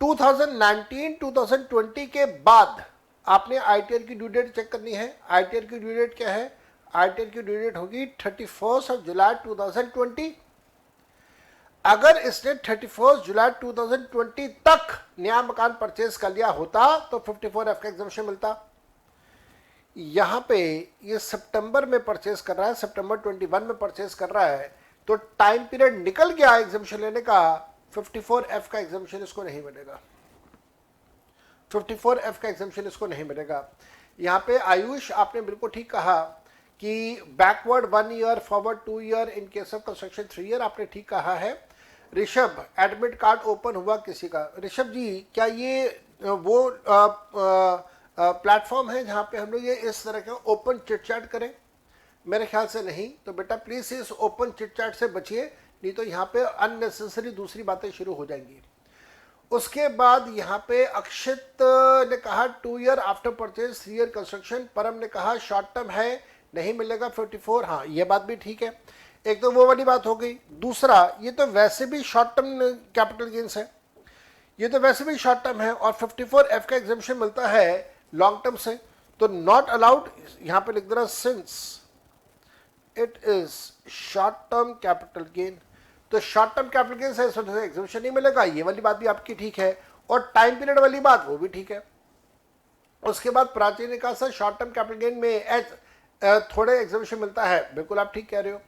2019-2020 के बाद आपने आईटीआर की ड्यू डेट चेक करनी है। आईटीआर की ड्यू डेट क्या है? आईटीआर की ड्यू डेट होगी 31 जुलाई 2020। अगर इसने 31 जुलाई 2020 तक नया मकान परचेज कर लिया होता तो 54F का एग्जम्पशन मिलता। यहां पे ये सितंबर में परचेज कर रहा है, सितंबर 21 में परचेज कर रहा है, तो टाइम पीरियड निकल गया एग्जम्पशन लेने का। 54F का एग्जम्पशन इसको नहीं मिलेगा। 54F का एग्जम्पशन इसको नहीं मिलेगा। यहाँ पे आयुष, आपने बिल्कुल ठीक कहा कि backward 1 year, forward 2 year, in case of construction 3 year, आपने ठीक कहा है। ऋषभ, एडमिट कार्ड ओपन हुआ किसी का? ऋषभ जी, क्या ये वो प्लेटफॉर्म है जहाँ पे हम लोग ये इस तरह का ओपन चिटचैट करें? मेरे ख्याल से नहीं। तो बेटा प्लीज इस ओपन चिटचैट से बचिए, नहीं तो यहाँ पे अननेसेसरी दूसरी बातें शुरू हो जाएंगी। उसके बाद यहाँ पे अक्षित ने कहा 2 year after purchase, 3 year construction. परम ने कहा शॉर्ट टर्म है, नहीं मिलेगा 54। हाँ, ये बात भी ठीक है। एक तो वो वाली बात हो गई। दूसरा, ये तो वैसे भी शॉर्ट टर्म कैपिटल गेन्स है, ये तो वैसे भी शॉर्ट टर्म है, और 54F का एग्जम्पशन मिलता है लॉन्ग टर्म से। तो नॉट अलाउड, यहां पे लिख दे रहा since it is short term capital gain. तो शॉर्ट टर्म कैपिटल गेन से एग्जम्पशन नहीं मिलेगा, ये वाली बात भी आपकी ठीक है, और टाइम पीरियड वाली बात वो भी ठीक है। उसके बाद प्राचीन ने कहा sir short term capital gain में थोड़े एग्जम्पशन मिलता है, बिल्कुल आप ठीक कह रहे हो।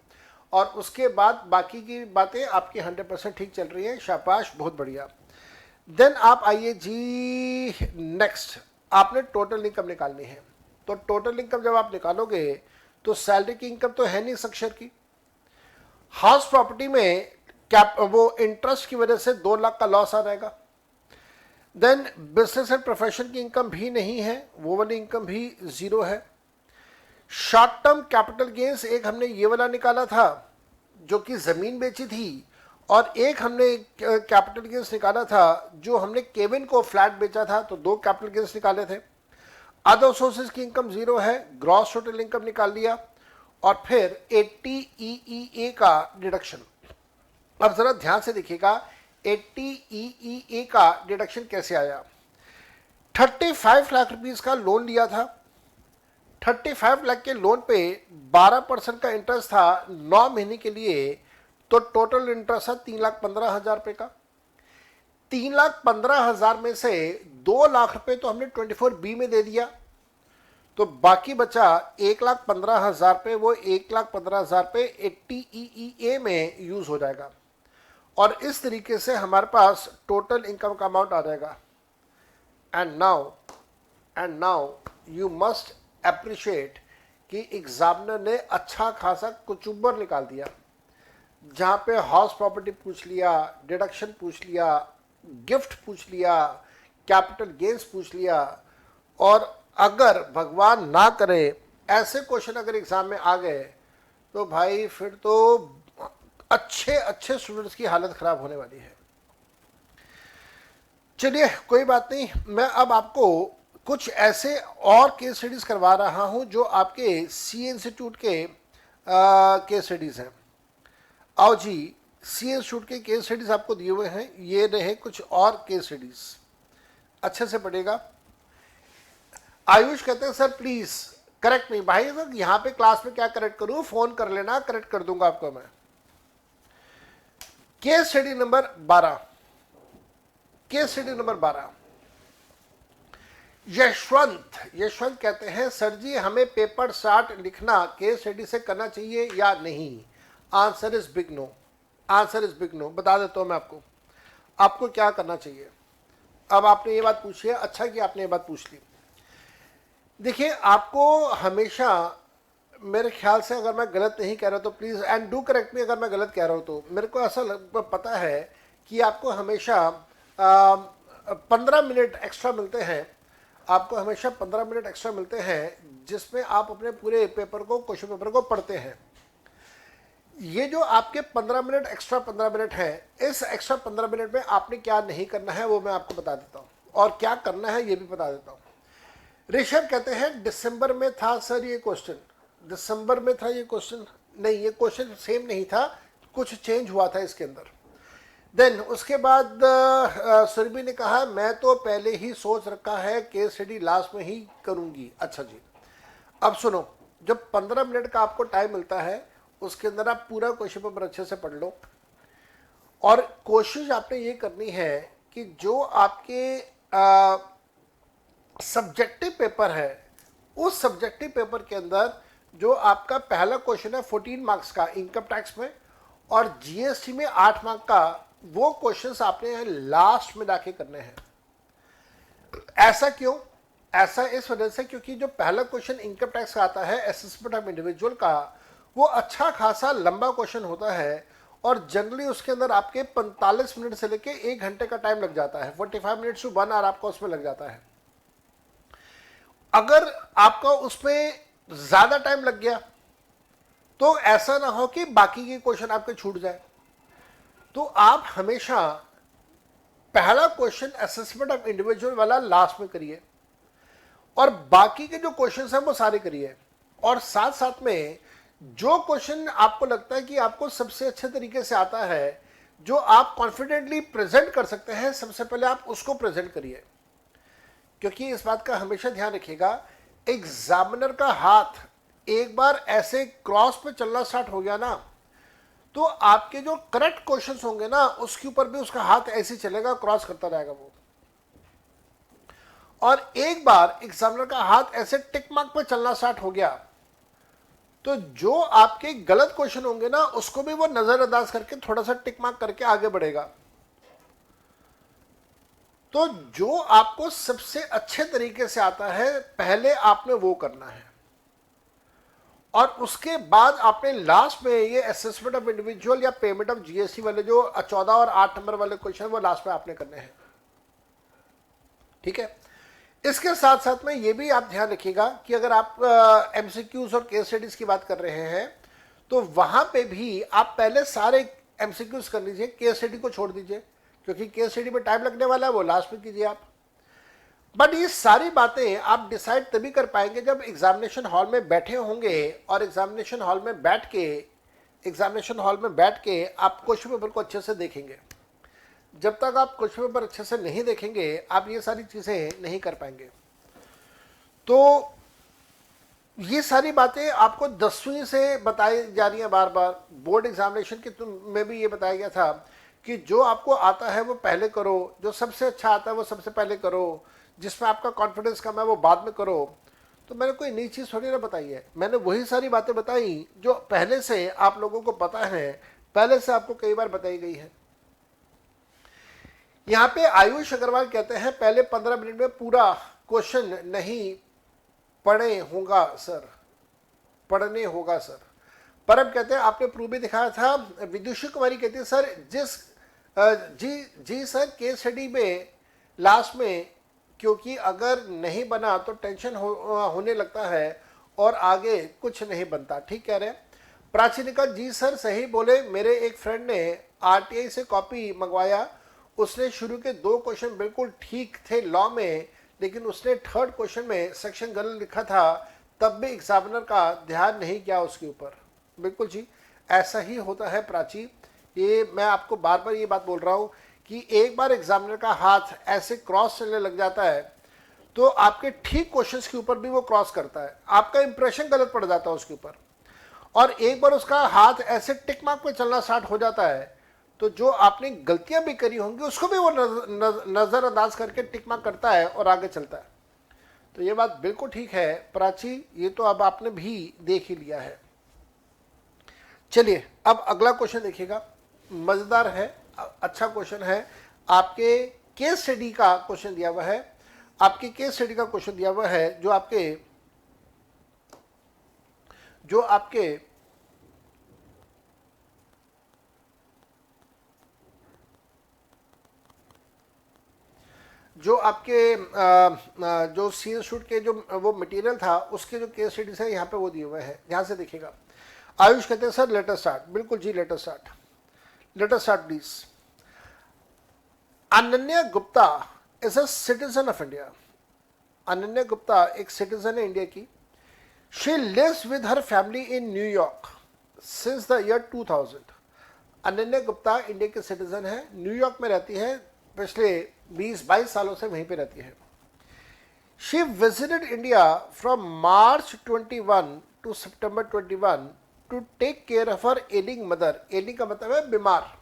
और उसके बाद बाकी की बातें आपकी 100% ठीक चल रही हैं, शाबाश, बहुत बढ़िया। देन आप आइए जी नेक्स्ट, आपने टोटल इनकम निकालनी है। तो टोटल इनकम जब आप निकालोगे तो सैलरी की इनकम तो है नहीं स्ट्रक्चर की। हाउस प्रॉपर्टी में वो इंटरेस्ट की वजह से 2 लाख का लॉस आ जाएगा। देन बिजनेस एंड प्रोफेशन की इनकम भी नहीं है, वो वाली इनकम भी 0 है। शॉर्ट टर्म कैपिटल गेन्स एक हमने ये वाला निकाला था जो कि जमीन बेची थी, और एक हमने कैपिटल गेन्स निकाला था जो हमने केविन को फ्लैट बेचा था, तो 2 कैपिटल गेन्स निकाले थे। अदर सोर्सेज की इनकम 0 है, ग्रॉस टोटल इनकम निकाल लिया, और फिर 80 EEA का डिडक्शन। अब जरा ध्यान से देखिएगा 80 EEA का डिडक्शन कैसे आया। 35 लाख रुपीस का लोन लिया था, 35 लाख के लोन पे 12% का इंटरेस्ट था 9 महीने के लिए, तो टोटल इंटरेस्ट है 3,15,000 रुपए का। 3,15,000 में से 2 लाख रुपए तो हमने 24B में दे दिया, तो बाकी बचा 1,15,000 रुपए। वो 1,15,000 रुपए 80 EEA में यूज हो जाएगा, और इस तरीके से हमारे पास टोटल इनकम का अमाउंट आ जाएगा। And now you must appreciate कि एग्जामिनर ने अच्छा खासा कुचुब्बर निकाल दिया, जहां पे हाउस प्रॉपर्टी पूछ लिया, डिडक्शन पूछ लिया, गिफ्ट पूछ लिया, कैपिटल गेन्स पूछ लिया। और अगर भगवान ना करे ऐसे क्वेश्चन अगर एग्जाम में आ गए तो भाई फिर तो अच्छे स्टूडेंट्स की हालत खराब होने वाली है। चलिए कोई बात नहीं, मैं अब आपको कुछ ऐसे और केस स्टडीज करवा रहा हूं जो आपके सी इंस्टीट्यूट के केस स्टडीज हैं। आओ जी, सी इंस्टीट्यूट के केस स्टडीज आपको दिए हुए हैं, ये रहे कुछ और केस स्टडीज, अच्छे से पढ़ेगा। आयुष कहते हैं सर प्लीज करेक्ट नहीं। भाई सर यहां पे क्लास में क्या करेक्ट करूं, फोन कर लेना, करेक्ट कर दूंगा आपको मैं। Case study number 12, case study number 12, Yashwant कहते हैं सर जी हमें पेपर स्टार्ट लिखना केस स्टडी से करना चाहिए या नहीं? Answer is big no, answer is big no. बता देता हूं मैं आपको, आपको क्या करना चाहिए। अब आपने ये बात पूछी है, अच्छा कि आपने ये बात पूछ ली। देखिए आपको हमेशा, मेरे ख्याल से अगर मैं गलत नहीं कह रहा तो प्लीज़ एंड डू करेक्ट मी अगर मैं गलत कह रहा हूँ तो, मेरे को ऐसा पता है कि आपको हमेशा 15 मिनट एक्स्ट्रा मिलते हैं, आपको हमेशा 15 मिनट एक्स्ट्रा मिलते हैं जिसमें आप अपने पूरे पेपर को, क्वेश्चन पेपर को पढ़ते हैं। ये जो आपके 15 मिनट एक्स्ट्रा 15 मिनट है, इस एक्स्ट्रा 15 मिनट में आपने क्या नहीं करना है वो मैं आपको बता देता हूँ, और क्या करना है ये भी बता देता हूँ। ऋषभ कहते हैं दिसंबर में था सर ये क्वेश्चन, दिसंबर में था ये क्वेश्चन? नहीं, ये क्वेश्चन सेम नहीं था, कुछ चेंज हुआ था इसके अंदर। देन उसके बाद सुरभि ने कहा मैं तो पहले ही सोच रखा है केस स्टडी लास्ट में ही करूंगी। अच्छा जी, अब सुनो, जब 15 मिनट का आपको टाइम मिलता है उसके अंदर आप पूरा क्वेश्चन पेपर अच्छे से पढ़ लो, और कोशिश आपने ये करनी है कि जो आपके सब्जेक्टिव पेपर है उस सब्जेक्टिव पेपर के अंदर जो आपका पहला क्वेश्चन है 14 मार्क्स का इनकम टैक्स में और जीएसटी में 8 मार्क का, वो क्वेश्चंस आपने लास्ट में जाके करने हैं। ऐसा क्यों? ऐसा इस वजह से क्योंकि जो पहला क्वेश्चन इनकम टैक्स का आता है असेसमेंट ऑफ इंडिविजुअल का, वो अच्छा खासा लंबा क्वेश्चन होता है और जनरली उसके अंदर आपके 45 मिनट से लेके 1 घंटे का टाइम लग जाता है, 45 मिनट्स टू 1 आवर आपका उसमें लग जाता है। अगर आपका उसमें ज्यादा टाइम लग गया तो ऐसा ना हो कि बाकी के क्वेश्चन आपके छूट जाए, तो आप हमेशा पहला क्वेश्चन असेसमेंट ऑफ इंडिविजुअल वाला लास्ट में करिए और बाकी के जो क्वेश्चंस हैं वो सारे करिए। और साथ साथ में जो क्वेश्चन आपको लगता है कि आपको सबसे अच्छे तरीके से आता है, जो आप कॉन्फिडेंटली प्रेजेंट कर सकते हैं, सबसे पहले आप उसको प्रेजेंट करिए। क्योंकि इस बात का हमेशा ध्यान रखिएगा, एग्जामिनर का हाथ एक बार ऐसे क्रॉस पे चलना स्टार्ट हो गया ना, तो आपके जो करेक्ट क्वेश्चंस होंगे ना उसके ऊपर भी उसका हाथ ऐसे चलेगा, क्रॉस करता रहेगा वो। और एक बार एग्जामिनर का हाथ ऐसे टिक मार्क पे चलना स्टार्ट हो गया तो जो आपके गलत क्वेश्चन होंगे ना उसको भी वो नजरअंदाज करके थोड़ा सा टिक मार्क करके आगे बढ़ेगा। तो जो आपको सबसे अच्छे तरीके से आता है पहले आपने वो करना है, और उसके बाद आपने लास्ट में ये असेसमेंट ऑफ इंडिविजुअल या पेमेंट ऑफ जीएसटी वाले जो 14 और 8 नंबर वाले क्वेश्चन वो लास्ट में आपने करने हैं। ठीक है, इसके साथ साथ में ये भी आप ध्यान रखिएगा कि अगर आप एमसीक्यूज और केस स्टडीज की बात कर रहे हैं तो वहां पे भी आप पहले सारे एमसीक्यूज कर लीजिए, केस स्टडी को छोड़ दीजिए, क्योंकि केस स्टडी में टाइम लगने वाला है, वो लास्ट में कीजिए आप। बट ये सारी बातें आप डिसाइड तभी कर पाएंगे जब एग्जामिनेशन हॉल में बैठे होंगे और एग्जामिनेशन हॉल में बैठ के आप क्वेश्चन पेपर को अच्छे से देखेंगे। जब तक आप क्वेश्चन पेपर अच्छे से नहीं देखेंगे आप ये सारी चीजें नहीं कर पाएंगे। तो ये सारी बातें आपको 10वीं से बताई जा रही हैं बार बार। बोर्ड एग्जामिनेशन के में भी ये बताया गया था कि जो आपको आता है वो पहले करो, जो सबसे अच्छा आता है वो सबसे पहले करो, जिसमें आपका कॉन्फिडेंस कम है वो बाद में करो। तो मैंने कोई नई चीज़ थोड़ी ना बताई है, मैंने वही सारी बातें बताई जो पहले से आप लोगों को पता है, पहले से आपको कई बार बताई गई है। यहाँ पे आयुष अग्रवाल कहते हैं पहले 15 मिनट में पूरा क्वेश्चन नहीं पढ़ने होगा सर। परम कहते हैं आपने प्रूफ भी दिखाया था। विदुषी कुमारी कहती है सर जी सर केस स्टडी में लास्ट में, क्योंकि अगर नहीं बना तो टेंशन होने लगता है और आगे कुछ नहीं बनता। ठीक कह रहे हैं प्राचीनिका जी सर, सही बोले। मेरे एक फ्रेंड ने आरटीआई से कॉपी मंगवाया, उसने शुरू के 2 क्वेश्चन बिल्कुल ठीक थे लॉ में, लेकिन उसने थर्ड क्वेश्चन में सेक्शन गलत लिखा था, तब भी एग्जामिनर का ध्यान नहीं किया उसके ऊपर। बिल्कुल जी, ऐसा ही होता है प्राची। ये मैं आपको बार बार ये बात बोल रहा हूँ कि एक बार एग्जामिनर का हाथ ऐसे क्रॉस चलने लग जाता है तो आपके ठीक क्वेश्चंस के ऊपर भी वो क्रॉस करता है, आपका इंप्रेशन गलत पड़ जाता है उसके ऊपर। और एक बार उसका हाथ ऐसे टिक मार्क पे चलना स्टार्ट हो जाता है तो जो आपने गलतियां भी करी होंगी उसको भी वो नजरअंदाज करके टिक मार्क करता है और आगे चलता है। तो ये बात बिल्कुल ठीक है प्राची, ये तो अब आपने भी देख ही लिया है। चलिए अब अगला क्वेश्चन देखिएगा, मजेदार है, अच्छा क्वेश्चन है। आपके केस स्टडी का क्वेश्चन दिया हुआ है, आपके केस स्टडी का क्वेश्चन दिया हुआ है जो आपके जो सीन शूट के जो वो मटेरियल था उसके जो केस स्टडीज है यहाँ पे वो दिए हुए हैं, ध्यान से देखिएगा। आयुष कहते हैं सर लेट अस स्टार्ट। बिल्कुल जी, let us start please. Ananya Gupta is a citizen of India. Ananya Gupta एक सिटीजन है इंडिया की। She lives with her family in New York since the year 2000। Ananya Gupta India की सिटीजन है, न्यूयॉर्क में रहती है, पिछले 20-22 सालों से वहीं पे रहती है। She visited India from March 21 to September 21 to take care of her ailing mother. Ailing का मतलब है बीमार,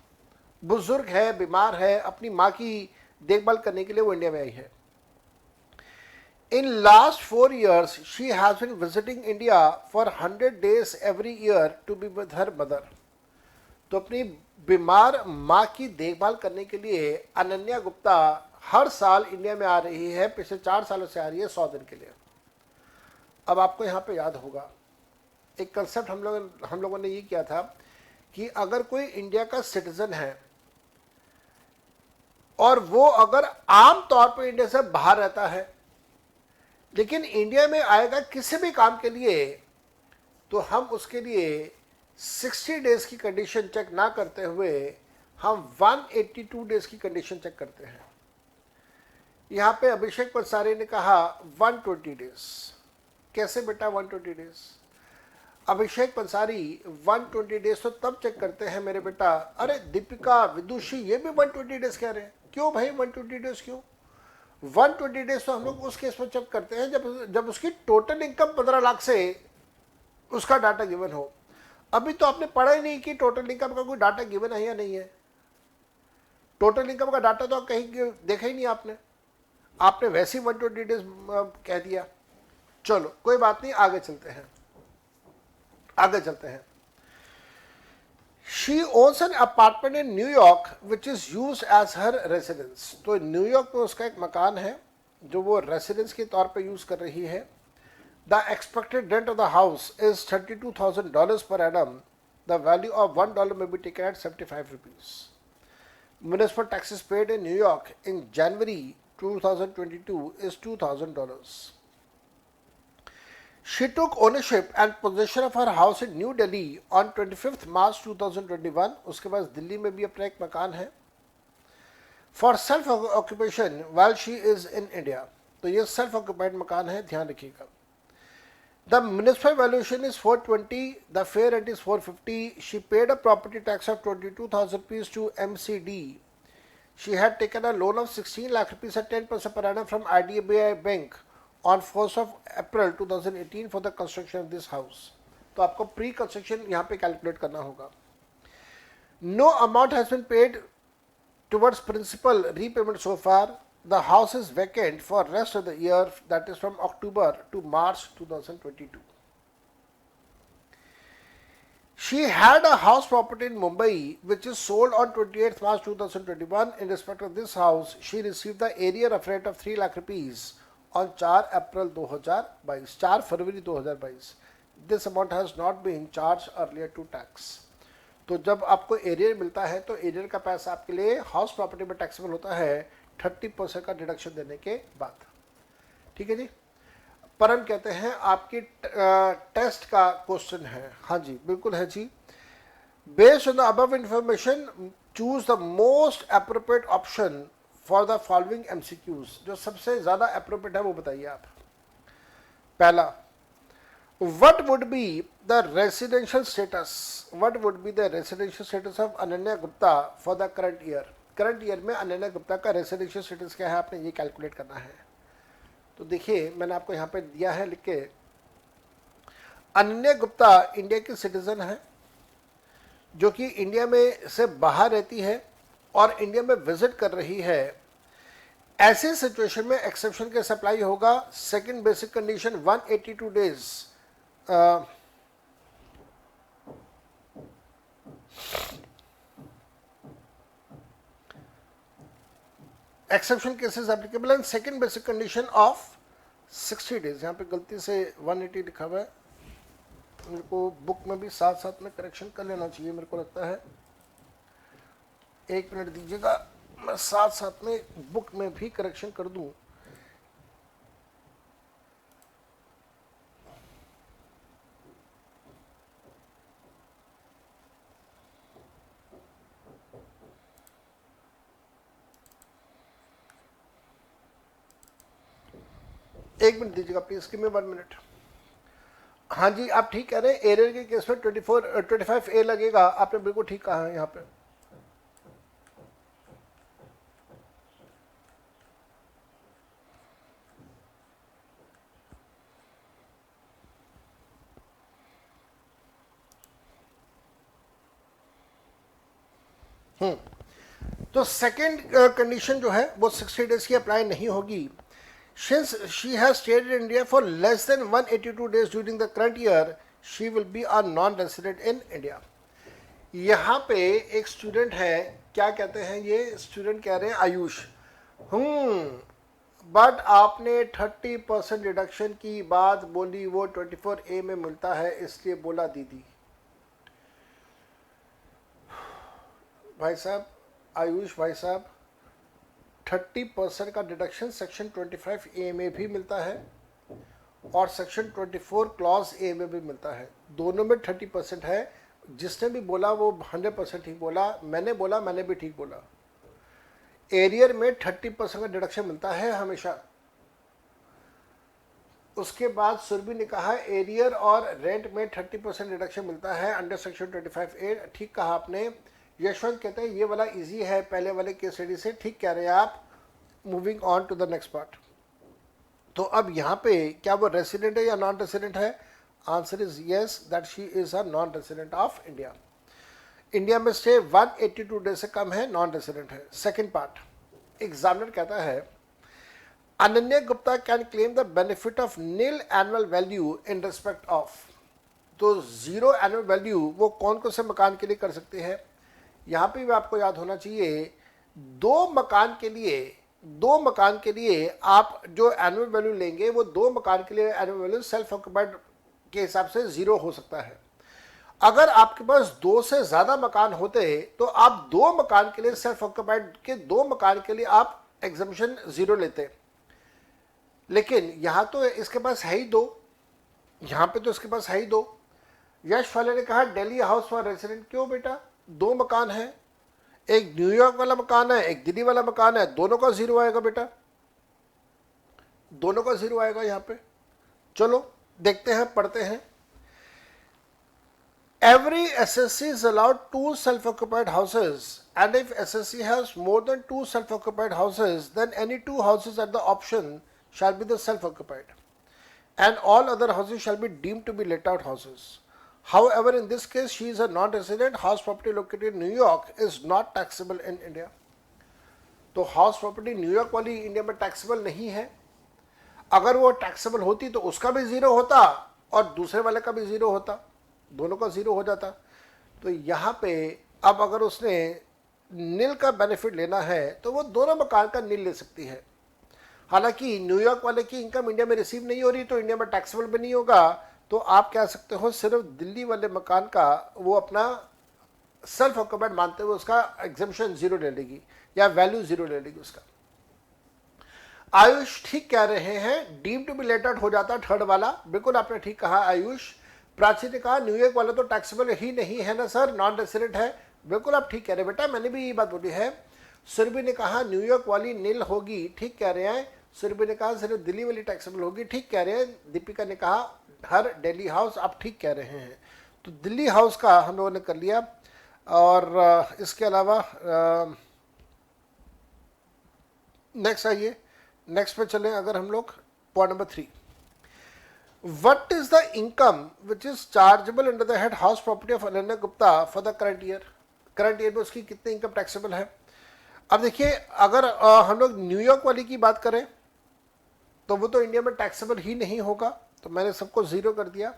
बुजुर्ग है, बीमार है, अपनी माँ की देखभाल करने के लिए वो इंडिया में आई है। In last 4 years, she has been visiting India for 100 days every year to be with her mother. तो अपनी बीमार माँ की देखभाल करने के लिए अनन्या गुप्ता हर साल इंडिया में आ रही है, पिछले 4 सालों से आ रही है 100 दिन के लिए। अब आपको यहाँ पे याद होगा एक कंसेप्ट हम लोगों ने ये किया था कि अगर कोई इंडिया का सिटीजन है और वो अगर आम तौर पर इंडिया से बाहर रहता है लेकिन इंडिया में आएगा किसी भी काम के लिए, तो हम उसके लिए 60 डेज की कंडीशन चेक ना करते हुए हम 182 डेज की कंडीशन चेक करते हैं। यहां पे अभिषेक पंसारी ने कहा 120 डेज। कैसे बेटा 120 डेज? अभिषेक पंसारी 120 डेज तो तब चेक करते हैं मेरे बेटा। अरे दीपिका विदुषी ये भी 120 डेज कह रहे हैं, क्यों भाई 120 डेज क्यों? 120 डेज तो हम लोग उस केस में चेक करते हैं जब उसकी टोटल इनकम 15 लाख से उसका डाटा गिवन हो। अभी तो आपने पढ़ा ही नहीं कि टोटल इनकम का कोई डाटा गिवन है या नहीं है। टोटल इनकम का डाटा तो कहीं देखा ही नहीं आपने वैसे ही 120 डेज कह दिया। चलो कोई बात नहीं, आगे चलते हैं। She owns an apartment in New York which is used as her residence. तो न्यूयॉर्क में उसका एक मकान है जो वो रेसिडेंस के तौर पे यूज कर रही है। The expected rent of the house is $32,000 per annum. The value of $1 may be taken at 75 rupees. Municipal taxes paid in New York in January 2022 is $2,000. She took ownership and possession of her house in New Delhi on 25th March 2021. उसके पास दिल्ली में भी अपना एक मकान है। For self occupation while she is in India. तो ये self occupied मकान है, ध्यान रखिएगा। The municipal valuation is 420. The fair rent is 450. She paid a property tax of 22,000 rupees to MCD. She had taken a loan of 16 lakh rupees at 10% per annum from IDBI Bank on 1st of April 2018 for the construction of this house. तो आपको प्री कंस्ट्रक्शन यहाँ पे कैलकुलेट करना होगा। No amount has been paid towards principal repayment so far. The house is vacant for rest of the year, that is from October to March 2022. She had a house property in Mumbai which is sold on 28th March 2021. In respect of this house, she received the arrear of rent of 3 lakh rupees on 4 April 2022, 4 February 2022. This amount has not been charged earlier to tax. तो जब आपको एरियर मिलता है तो एरियर का पैसा आपके लिए हाउस प्रॉपर्टी में टैक्सेबल होता है 30% का डिडक्शन देने के बाद। ठीक है जी। परम कहते हैं आपकी टेस्ट का क्वेश्चन है। हाँ जी बिल्कुल है जी। Based on the above information choose the most appropriate option for the following MCQs, जो सबसे ज्यादा अप्रोप्रिएट है वो बताइए आप। पहला, what would be the residential status, what would be the residential status of Ananya Gupta for the current year. Current year में अनन्या गुप्ता का रेसिडेंशियल स्टेटस क्या है, आपने ये कैलकुलेट करना है। तो देखिए मैंने आपको यहाँ पे दिया है लिख के, अनन्या गुप्ता इंडिया की सिटीजन है जो कि इंडिया में से बाहर रहती है और इंडिया में विजिट कर रही है। ऐसे सिचुएशन में एक्सेप्शन के सप्लाई होगा। Second basic condition 182 days, exception cases applicable and second basic condition of 60 days. यहाँ पे गलती से 180 लिखा हुआ है, मेरे को बुक में भी साथ साथ में करेक्शन कर लेना चाहिए, मेरे को लगता है। एक मिनट दीजिएगा, मैं साथ साथ में बुक में भी करेक्शन कर दूं। एक मिनट दीजिएगा प्लीज, गिव मी 1 मिनट। हाँ जी, आप ठीक कह रहे हैं, एरियर के केस में 25A लगेगा, आपने बिल्कुल ठीक कहा है। यहाँ पे तो सेकंड कंडीशन जो है वो 60 डेज की अप्लाई नहीं होगी। Since she has stayed in India for less than 182 days during the current year, she will be a non-resident in India. यहाँ पे एक स्टूडेंट है, क्या कहते हैं ये स्टूडेंट, कह रहे हैं आयुष, बट आपने 30% डिडक्शन की बात बोली, वो 24A में मिलता है इसलिए बोला दीदी। भाई साहब, आयुष भाई साहब, 30% का डिडक्शन सेक्शन 25A में भी मिलता है और सेक्शन 24 क्लॉज ए में भी मिलता है। दोनों में 30% है। जिसने भी बोला वो 100% ठीक बोला, मैंने भी ठीक बोला। एरियर में 30% का डिडक्शन मिलता है हमेशा। उसके बाद सुरभि ने कहा एरियर और रेंट में 30% डिडक्शन मिलता है अंडर सेक्शन 25A। ठीक कहा आपने। यशवंत कहते हैं ये वाला इजी है पहले वाले केस स्टडी से, ठीक कह रहे हैं आप। Moving on to the next part. तो अब यहाँ पे क्या वो रेसिडेंट है या नॉन रेसिडेंट है? Answer is yes, that she is a non resident of India. India में स्टे 182 डेज से कम है, नॉन रेसिडेंट है। सेकेंड पार्ट, एग्जामिनर कहता है Ananya Gupta can claim the benefit of nil annual value in respect of. तो जीरो एनुअल वैल्यू वो कौन से मकान के लिए कर सकते हैं? यहाँ पे भी आपको याद होना चाहिए, दो मकान के लिए आप जो एनुअल वैल्यू लेंगे वो दो मकान के लिए एनुअल वैल्यू सेल्फ ऑक्यूपाइड के हिसाब से जीरो हो सकता है। अगर आपके पास दो से ज्यादा मकान होते तो आप दो मकान के लिए सेल्फ ऑक्यूपाइड के दो मकान के लिए आप एग्जम्पशन जीरो लेते, लेकिन यहां तो इसके पास है ही दो, यहां पे तो इसके पास है ही दो। यश वाले ने कहा दिल्ली हाउस फॉर रेसिडेंट। क्यों बेटा? दो मकान है, एक न्यूयॉर्क वाला मकान है, एक दिल्ली वाला मकान है, दोनों का जीरो आएगा बेटा, दोनों का जीरो आएगा यहां पे। चलो देखते हैं, पढ़ते हैं। Every SSC is allowed 2 self-occupied houses, and if SSC has more than 2 self-occupied houses, then any 2 houses at the option shall be the self-occupied, and all other houses shall be deemed to be let-out houses. However, in this case, she is a non-resident. House property located in New York is not taxable in India. तो हाउस प्रॉपर्टी न्यूयॉर्क वाली इंडिया में टैक्सेबल नहीं है। अगर वो टैक्सेबल होती तो उसका भी जीरो होता और दूसरे वाले का भी जीरो होता, दोनों का जीरो हो जाता। तो यहाँ पे अब अगर उसने नील का बेनिफिट लेना है तो वो दोनों मकान का नील ले सकती है। हालांकि न्यूयॉर्क वाले की इनकम इंडिया में रिसीव नहीं हो रही तो इंडिया में टैक्सेबल भी नहीं होगा, तो आप कह सकते हो सिर्फ दिल्ली वाले मकान का वो अपना सेल्फ ऑक्यूपाइड मानते हुए उसका एग्जम्पशन जीरो ले लेगी या वैल्यू जीरो ले लेगी उसका। आयुष ठीक कह रहे हैं, deem to be let out हो जाता थर्ड वाला, बिल्कुल आपने ठीक कहा आयुष। प्राची ने कहा न्यूयॉर्क वाला तो टैक्सेबल ही नहीं है ना सर, नॉन रेसिडेंट है। बिल्कुल आप ठीक कह रहे हैं बेटा, मैंने भी ये बात बोली है। सुरभि ने कहा न्यूयॉर्क वाली नील होगी, ठीक कह रहे हैं। सुरभि ने कहा सिर्फ दिल्ली वाली टैक्सेबल होगी, ठीक कह रहे हैं। दीपिका ने कहा हर दिल्ली हाउस, आप ठीक कह रहे हैं। तो दिल्ली हाउस का हम लोगों ने कर लिया। और इसके अलावा नेक्स्ट आइए, नेक्स्ट पे चलें। अगर हम लोग point number 3, what is the income which is chargeable under the head house property of Ananya Gupta for the current year. Current year में उसकी कितनी इनकम टैक्सेबल है। अब देखिए, अगर हम लोग न्यूयॉर्क वाली की बात करें तो वो तो इंडिया में टैक्सेबल ही नहीं होगा, तो मैंने सबको जीरो कर दिया।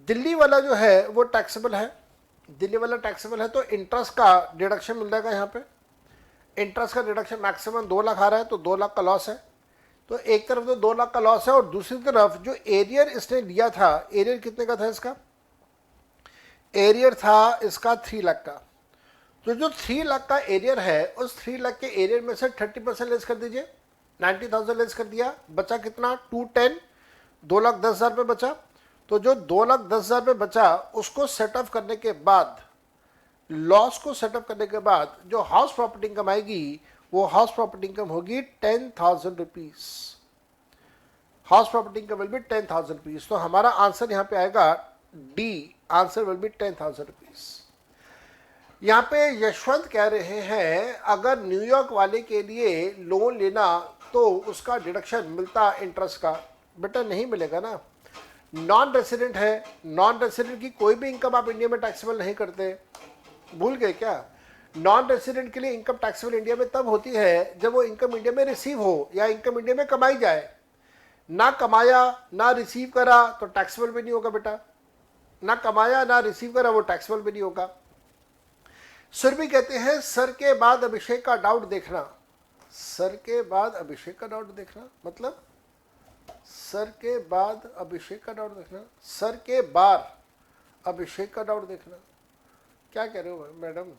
दिल्ली वाला जो है वो टैक्सेबल है, दिल्ली वाला टैक्सेबल है, तो इंटरेस्ट का डिडक्शन मिल जाएगा। यहाँ पे इंटरेस्ट का डिडक्शन मैक्सिमम 2 लाख आ रहा है, तो 2 लाख का लॉस है। तो एक तरफ तो 2 लाख का लॉस है, और दूसरी तरफ जो एरियर इसने लिया था, एरियर कितने का था इसका, एरियर था इसका 3 लाख का। तो जो 3 लाख का एरियर है, उस 3 लाख के एरियर में से 30% लेस कर दीजिए, 90,000 लेस कर दिया, बचा कितना 210, 2,10,000 रुपये बचा। तो जो 2,10,000 रुपये बचा उसको सेटअप करने के बाद, लॉस को सेटअप करने के बाद जो हाउस प्रॉपर्टी इनकम आएगी, वो हाउस प्रॉपर्टी इनकम होगी 10,000 rupees. House property income will be 10,000 rupees. तो हमारा आंसर यहाँ पे आएगा D, answer will be 10,000 rupees. यहाँ पे यशवंत कह रहे हैं अगर न्यूयॉर्क वाले के लिए लोन लेना तो उसका डिडक्शन मिलता इंटरेस्ट का। बेटा नहीं मिलेगा ना, नॉन रेसिडेंट है, नॉन रेसिडेंट की कोई भी इनकम आप इंडिया में टैक्सेबल नहीं करते, भूल गए क्या। नॉन रेसिडेंट के लिए इनकम टैक्सेबल इंडिया में तब होती है जब वो इनकम इंडिया में रिसीव हो या इनकम इंडिया में कमाई जाए। ना कमाया ना रिसीव करा तो टैक्सेबल भी नहीं होगा बेटा, ना कमाया ना रिसीव करा वो टैक्सेबल भी नहीं होगा। सुरभि कहते हैं सर के बाद अभिषेक का डाउट देखना। सर के बाद अभिषेक का डाउट देखना मतलब सर के बाद अभिषेक का डाउट देखना, सर के बाद अभिषेक का डाउट देखना, क्या कह रहे हो मैडम।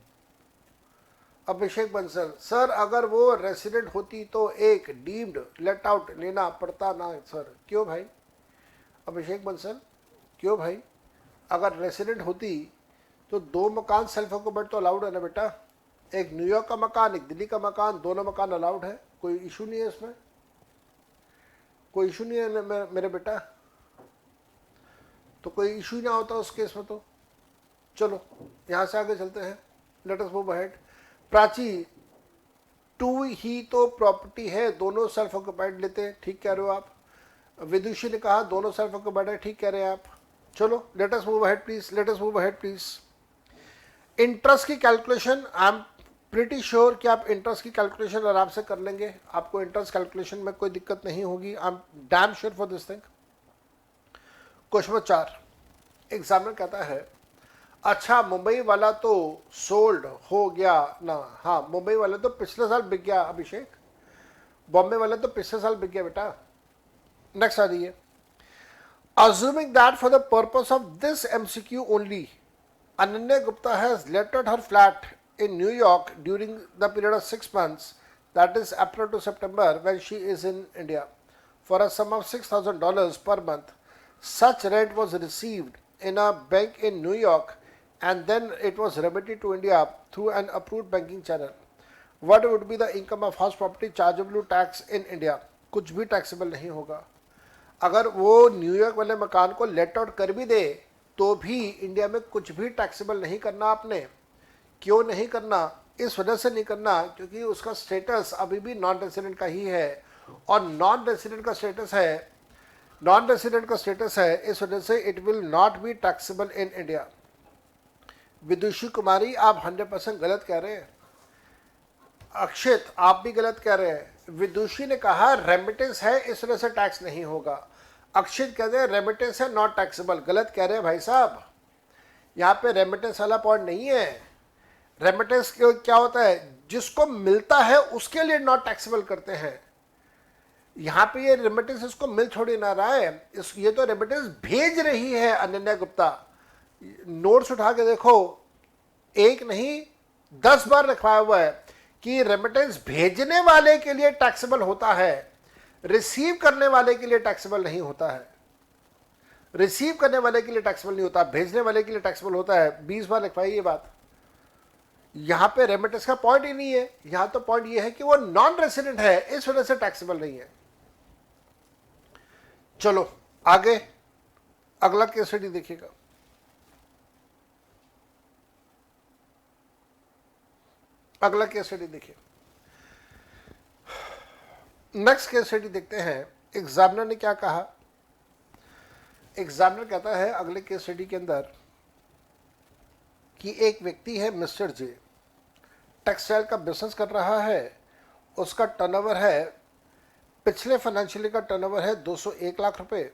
अभिषेक बंसल, सर अगर वो रेसिडेंट होती तो एक डीम्ड लेट आउट लेना पड़ता ना सर। क्यों भाई अभिषेक बंसल, क्यों भाई, अगर रेसिडेंट होती तो 2 मकान सेल्फ ऑक्यूपाइड तो अलाउड है ना बेटा। एक न्यूयॉर्क का मकान, एक दिल्ली का मकान, दोनों मकान अलाउड है, कोई इशू नहीं है इसमें, कोई इशू नहीं है मेरे बेटा। तो कोई इशू ना होता उस केस में तो। चलो यहाँ से आगे चलते हैं, late us move ahead. Prachi, 2 ही तो प्रॉपर्टी है, दोनों सेल्फ ऑक्यूपाइड लेते हैं, ठीक कह रहे हो आप। विदुषी ने कहा दोनों सेल्फ ऑक्यूपाइड है, ठीक कह रहे हैं आप। चलो let us move ahead please, let us move ahead please. Interest की calculation, I am pretty sure कि आप इंटरेस्ट की कैलकुलेशन आराम से कर लेंगे, आपको इंटरेस्ट कैलकुलेशन में कोई दिक्कत नहीं होगी, I am damn sure for this thing. Question number 4, examiner कहता है अच्छा मुंबई वाला तो सोल्ड हो गया ना। हाँ मुंबई वाला तो पिछले साल बिक गया अभिषेक, बॉम्बे वाला तो पिछले साल बिक गया बेटा। नेक्स्ट आ जाइए। Assuming that for the purpose of this MCQ only, Ananya Gupta has lettered her flat in New York during the period of 6 months, that is April to September, when she is in India, for a sum of $6,000 per month. Such rent was received in a bank in New York and then it was remitted to India through an approved banking channel. What would be the income of house property chargeable to tax in India? कुछ भी टैक्सेबल नहीं होगा। अगर वो न्यूयॉर्क वाले मकान को लेट आउट कर भी दे तो भी इंडिया में कुछ भी टैक्सेबल नहीं करना आपने। क्यों नहीं करना, इस वजह से नहीं करना क्योंकि उसका स्टेटस अभी भी नॉन रेसिडेंट का ही है, और नॉन रेसिडेंट का स्टेटस है, नॉन रेसिडेंट का स्टेटस है, इस वजह से it will not be taxable in India. Vidushi Kumari आप 100% गलत कह रहे हैं। अक्षित आप भी गलत कह रहे हैं। विदुषी ने कहा रेमिटेंस है इस वजह से टैक्स नहीं होगा। अक्षित कहते हैं रेमिटेंस है नॉट टैक्सेबल। गलत कह रहे हैं भाई साहब, यहाँ पे रेमिटेंस वाला पॉइंट नहीं है। रेमिटेंस क्या होता है, जिसको मिलता है उसके लिए नॉट टैक्सेबल करते हैं। यहाँ पे ये रेमिटेंस इसको मिल छोड़ी ना रहा है, ये तो रेमिटेंस भेज रही है अनन्या गुप्ता। नोट्स उठा के देखो, एक नहीं 10 बार लिखवाया हुआ है कि रेमिटेंस भेजने वाले के लिए टैक्सेबल होता है, रिसीव करने वाले के लिए टैक्सेबल नहीं होता है। रिसीव करने वाले के लिए टैक्सेबल नहीं होता, भेजने वाले के लिए टैक्सेबल होता है। 20 बार लिखवाई ये बात। यहां पे रेमिटेंस का पॉइंट ही नहीं है, यहां तो पॉइंट ये है कि वो नॉन रेसिडेंट है, इस वजह से टैक्सेबल नहीं है। चलो आगे अगला केस स्टडी देखिएगा। अगला केस स्टडी देखिए, नेक्स्ट केस स्टडी देखते हैं। एग्जामिनर ने क्या कहा? एग्जामिनर कहता है अगले केस स्टडी के अंदर कि एक व्यक्ति है मिस्टर जे, टेक्सटाइल का बिजनेस कर रहा है, उसका टर्नओवर है, पिछले फाइनेंशियल ईयर का टर्नओवर है 201 लाख रुपए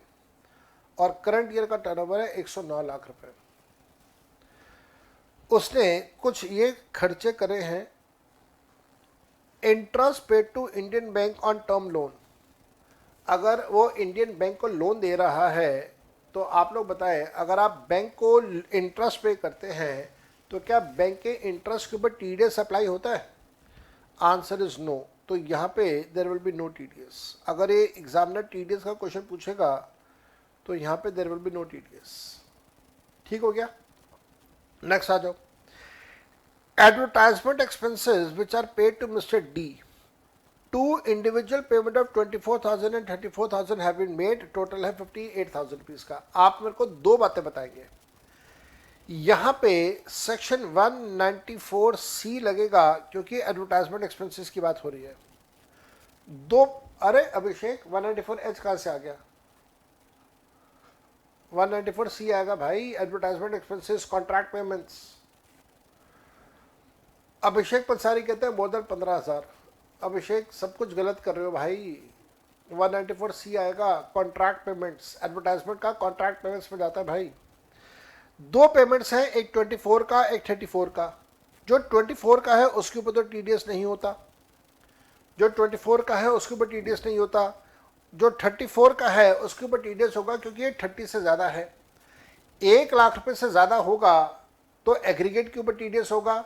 और करंट ईयर का टर्नओवर है 109 लाख रुपए। उसने कुछ ये खर्चे करे हैं, interest paid to Indian Bank on term loan. अगर वो इंडियन बैंक को लोन दे रहा है तो आप लोग बताएं, अगर आप बैंक को इंटरेस्ट पे करते हैं तो क्या बैंक के इंटरेस्ट के ऊपर टीडीएस अप्लाई होता है? Answer is no. तो यहाँ पे there will be no TDS. अगर ये एग्जामिनर टीडीएस का क्वेश्चन पूछेगा तो यहाँ पे there will be no TDS. ठीक हो गया? नेक्स्ट आ जाओ। Advertisement expenses which are paid to mister D, to individual payment of 24,000 and 34,000 have been made, total है 58,000 रुपीज का। आप मेरे को दो बातें बताएंगे। यहां पे सेक्शन 194C लगेगा क्योंकि एडवर्टाइजमेंट एक्सपेंसेस की बात हो रही है। दो, अरे अभिषेक 194H कहां से आ गया? 194C आएगा भाई, एडवर्टाइजमेंट एक्सपेंसेस, कॉन्ट्रैक्ट पेमेंट्स। अभिषेक पंसारी कहते हैं मोर देन 15,000। अभिषेक सब कुछ गलत कर रहे हो भाई। 194C आएगा, कॉन्ट्रैक्ट पेमेंट्स, एडवर्टाइजमेंट का कॉन्ट्रैक्ट पेमेंट्स में जाता है भाई। दो पेमेंट्स हैं, एक 24 का, एक 34 का। जो 24 का है उसके ऊपर तो टीडीएस नहीं होता, जो 24 का है उसके ऊपर टीडीएस नहीं होता। जो 34 का है उसके ऊपर टीडीएस होगा क्योंकि ये 30 से ज़्यादा है। 1 लाख रुपए से ज़्यादा होगा तो एग्रीगेट के ऊपर टीडीएस होगा,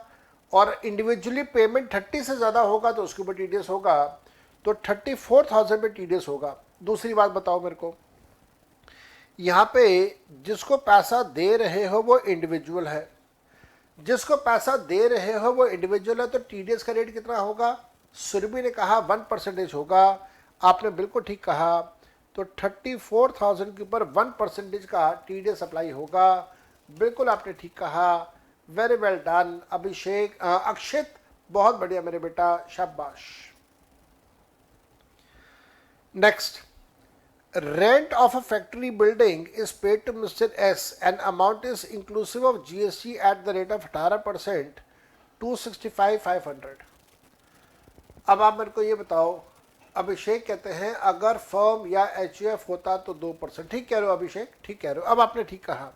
और इंडिविजुअली पेमेंट 30 से ज़्यादा होगा तो उसके ऊपर टीडीएस होगा। तो 34,000 पे टीडीएस होगा। दूसरी बात बताओ मेरे को, यहाँ पे जिसको पैसा दे रहे हो वो इंडिविजुअल है, जिसको पैसा दे रहे हो वो इंडिविजुअल है, तो टीडीएस का रेट कितना होगा? सुरभि ने कहा 1% होगा। आपने बिल्कुल ठीक कहा। तो 34,000 के ऊपर 1% का टीडीएस अप्लाई होगा। बिल्कुल आपने ठीक कहा। वेरी वेल डन अभिषेक, अक्षित, बहुत बढ़िया मेरे बेटा, शाबाश। Next, rent of a factory building is paid to Mr. S. An amount is inclusive of GST at the rate of 18%, 265,500। अब आप मेरे को ये बताओ, अभिषेक कहते हैं अगर फर्म या HUF होता तो 2%। ठीक कह रहे हो अभिषेक, ठीक कह रहे हो, अब आपने ठीक कहा।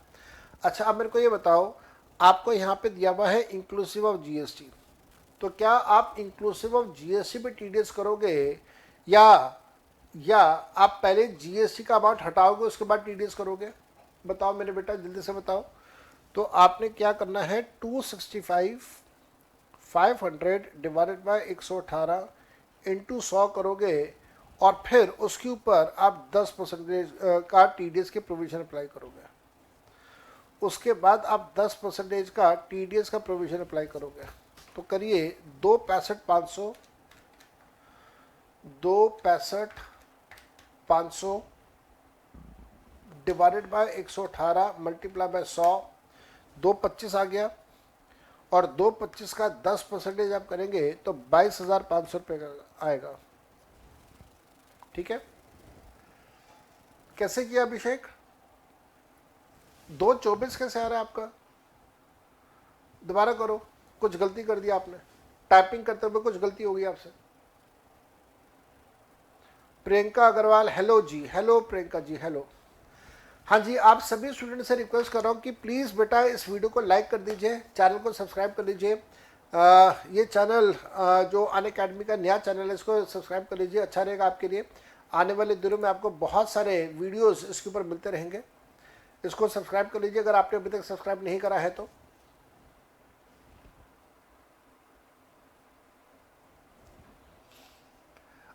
अच्छा अब मेरे को ये बताओ, आपको यहाँ पे दिया हुआ है इंक्लूसिव ऑफ GST, तो क्या आप इंक्लूसिव ऑफ GST पे टीडीएस करोगे या आप पहले जीएसटी का अमाउंट हटाओगे उसके बाद टीडीएस करोगे? बताओ मेरे बेटा, जल्दी से बताओ। तो आपने क्या करना है, 265,500 डिवाइडेड बाय 118 इंटू 100 करोगे और फिर उसके ऊपर आप 10% का टीडीएस के प्रोविजन अप्लाई करोगे। उसके बाद आप 10% का टीडीएस का प्रोविजन अप्लाई करोगे। तो करिए 265,500 डिवाइडेड बाय 118 मल्टीप्लाई बाय 100, 225 आ गया, और 225 का 10% आप करेंगे तो 22,500 रुपये का आएगा। ठीक है, कैसे किया अभिषेक? 224 कैसे आ रहा है आपका? दोबारा करो, कुछ गलती कर दिया आपने, टाइपिंग करते हुए कुछ गलती होगी आपसे। प्रियंका अग्रवाल, हेलो जी, हेलो प्रियंका जी, हेलो। हाँ जी, आप सभी स्टूडेंट से रिक्वेस्ट कर रहा हूँ कि प्लीज़ बेटा इस वीडियो को लाइक कर दीजिए, चैनल को सब्सक्राइब कर लीजिए। ये चैनल जो अनअकैडमी का नया चैनल है, इसको सब्सक्राइब कर लीजिए, अच्छा रहेगा आपके लिए। आने वाले दिनों में आपको बहुत सारे वीडियोस इसके ऊपर मिलते रहेंगे। इसको सब्सक्राइब कर लीजिए अगर आपने अभी तक सब्सक्राइब नहीं करा है तो।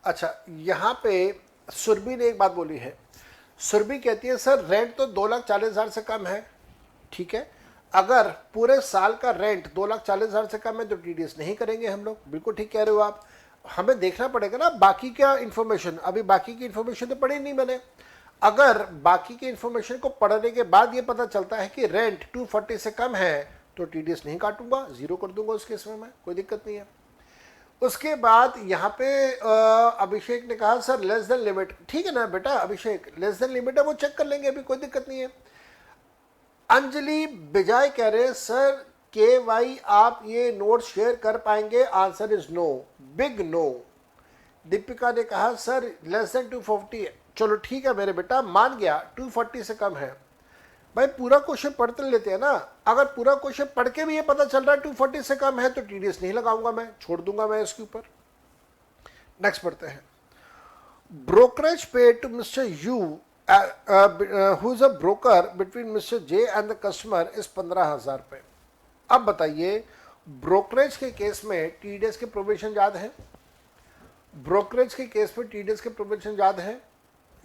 अच्छा, यहाँ पे सुरभि ने एक बात बोली है। सुरभि कहती है सर रेंट तो 2,40,000 से कम है। ठीक है, अगर पूरे साल का रेंट 2,40,000 से कम है तो टीडीएस नहीं करेंगे हम लोग। बिल्कुल ठीक कह रहे हो आप। हमें देखना पड़ेगा ना बाकी क्या इन्फॉर्मेशन, अभी बाकी की इन्फॉर्मेशन तो पढ़ी नहीं मैंने। अगर बाकी की इन्फॉर्मेशन को पढ़ने के बाद ये पता चलता है कि रेंट 240 से कम है तो टीडीएस नहीं काटूंगा, जीरो कर दूंगा उस केस में मैं, कोई दिक्कत नहीं है। उसके बाद यहाँ पे अभिषेक ने कहा सर लेस देन लिमिट, ठीक है ना बेटा अभिषेक, लेस देन लिमिट है वो चेक कर लेंगे, अभी कोई दिक्कत नहीं है। अंजलि बिजाय कह रहे हैं सर के वाई आप ये नोट शेयर कर पाएंगे, answer is no, big no. Deepika ने कहा सर लेस देन 240 है, चलो ठीक है मेरे बेटा मान गया 240 से कम है। भाई पूरा क्वेश्चन पढ़ते लेते हैं ना, अगर पूरा क्वेश्चन पढ़ के भी ये पता चल रहा है 240 से कम है तो टीडीएस नहीं लगाऊंगा मैं, छोड़ दूंगा मैं इसके ऊपर। नेक्स्ट पढ़ते हैं। Brokerage pay to mister U who is a broker between mister J and the customer is 15,000 रुपये। अब बताइए ब्रोकरेज के केस में टीडीएस के प्रोविजन याद है? ब्रोकरेज के केस में टीडीएस के प्रोविजन याद है?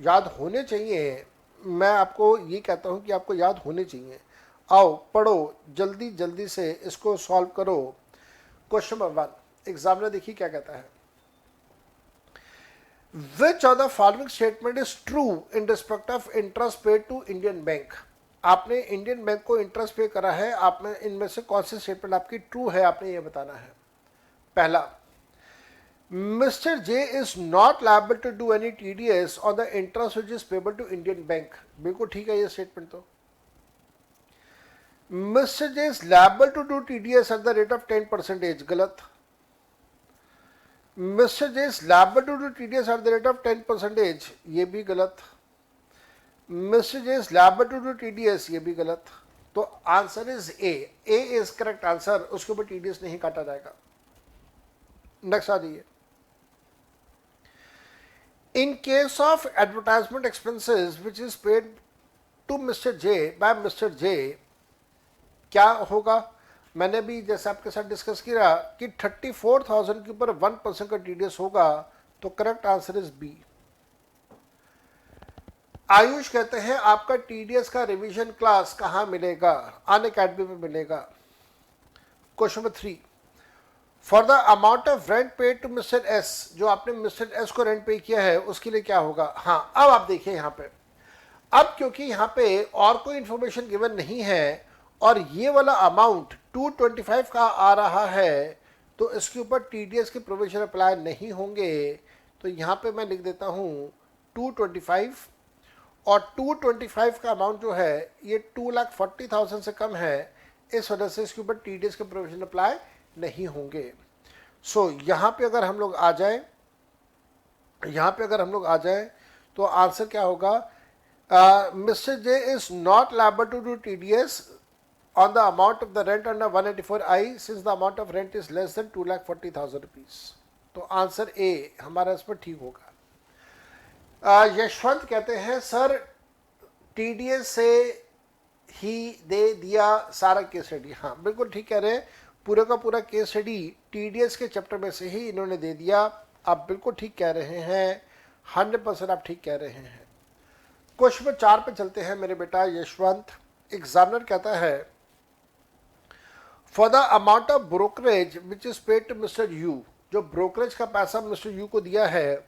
याद होने चाहिए। मैं आपको ये कहता हूँ कि आपको याद होने चाहिए। आओ पढ़ो जल्दी जल्दी से इसको सॉल्व करो। क्वेश्चन नंबर 1 एग्जामिनर देखिए क्या कहता है। Which of the following statement is true in respect of interest paid to Indian Bank? आपने इंडियन बैंक को इंटरेस्ट पे करा है, आप में इनमें से कौन सी स्टेटमेंट आपकी ट्रू है आपने ये बताना है। पहला, mister J is not liable to do any TDS on the interest which is payable to Indian Bank, बिल्कुल ठीक है ये स्टेटमेंट तो। Mister J is liable to do TDS at the rate of 10%, गलत। Mister J is liable to do TDS at the rate of 10%, ये भी गलत। Mister J is liable to do TDS, ये भी गलत। तो answer is A is correct answer, उसके ऊपर टीडीएस नहीं काटा जाएगा। नेक्स्ट आ जाइए। In case of advertisement expenses which is paid to mister J by mister J, क्या होगा? मैंने भी जैसे आपके साथ डिस्कस किया कि 34,000 के ऊपर 1% का टीडीएस होगा, तो correct answer is B. Ayush कहते हैं आपका टीडीएस का रिवीजन क्लास कहां मिलेगा? अनअकैडमी में मिलेगा। Question number 3, for the amount of rent paid to mister S, जो आपने मिस्टर एस को रेंट पे किया है उसके लिए क्या होगा? हाँ अब आप देखिए यहाँ पे, अब क्योंकि यहाँ पे और कोई इंफॉर्मेशन गिवन नहीं है और ये वाला अमाउंट 225 का आ रहा है, तो इसके ऊपर टीडीएस के प्रोविजन अप्लाई नहीं होंगे। तो यहाँ पे मैं लिख देता हूँ 225, और 225 का अमाउंट जो है ये 2,40,000 से कम है, इस वजह से इसके ऊपर टीडीएस के प्रोविजन अप्लाई नहीं होंगे। सो यहाँ पे अगर हम लोग आ जाए, तो आंसर क्या होगा? Mister J is not liable to do TDS on the amount of the rent under 184I since the amount of rent is less than 2,40,000 rupees। तो आंसर ए हमारा इस पर ठीक होगा। यशवंत कहते हैं सर टीडीएस से ही दे दिया सारा केस स्टडी। हाँ बिल्कुल ठीक कह रहे हैं, पूरा का पूरा केस स्टडी टीडीएस के चैप्टर में से ही इन्होंने दे दिया। आप बिल्कुल ठीक कह रहे हैं, 100% आप ठीक कह रहे हैं। क्वेश्चन नंबर 4 पे चलते हैं मेरे बेटा यशवंत। एग्जामिनर कहता है for the amount of brokerage which is paid to mister U, जो ब्रोकरेज का पैसा मिस्टर यू को दिया है,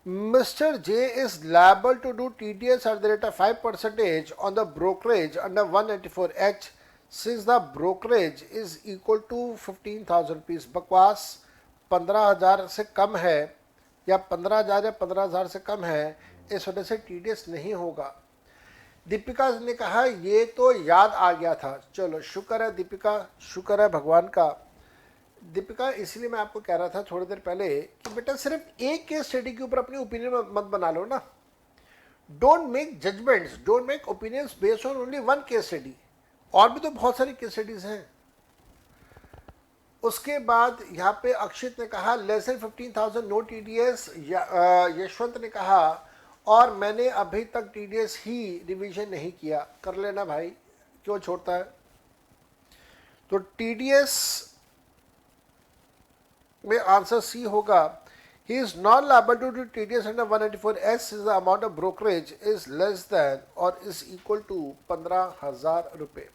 mister J is liable to do TDS at the rate of 5% on the brokerage under 184H since the brokerage is equal to 15,000 rupees. बकवास, 15,000 से कम है या 15,000 या 15,000 से कम है, इस वजह से टीडीएस नहीं होगा। दीपिका ने कहा ये तो याद आ गया था। चलो शुक्र है दीपिका, शुक्र है भगवान का। दीपिका इसलिए मैं आपको कह रहा था थोड़ी देर पहले कि बेटा सिर्फ एक केस स्टडी के ऊपर अपनी ओपिनियन मत बना लो ना। Don't make judgements, don't make opinions based on only one case study, और भी तो बहुत सारी केस स्टडीज हैं। उसके बाद यहाँ पे अक्षित ने कहा less than 15,000 no TDS. Yashwant ने कहा और मैंने अभी तक टीडीएस ही रिवीजन नहीं किया। कर लेना भाई, क्यों छोड़ता है? तो टीडीएस में आंसर सी होगा। He is not liable to do TDS under 184S is the amount of brokerage is less than और इज इक्वल टू 15,000 रुपये।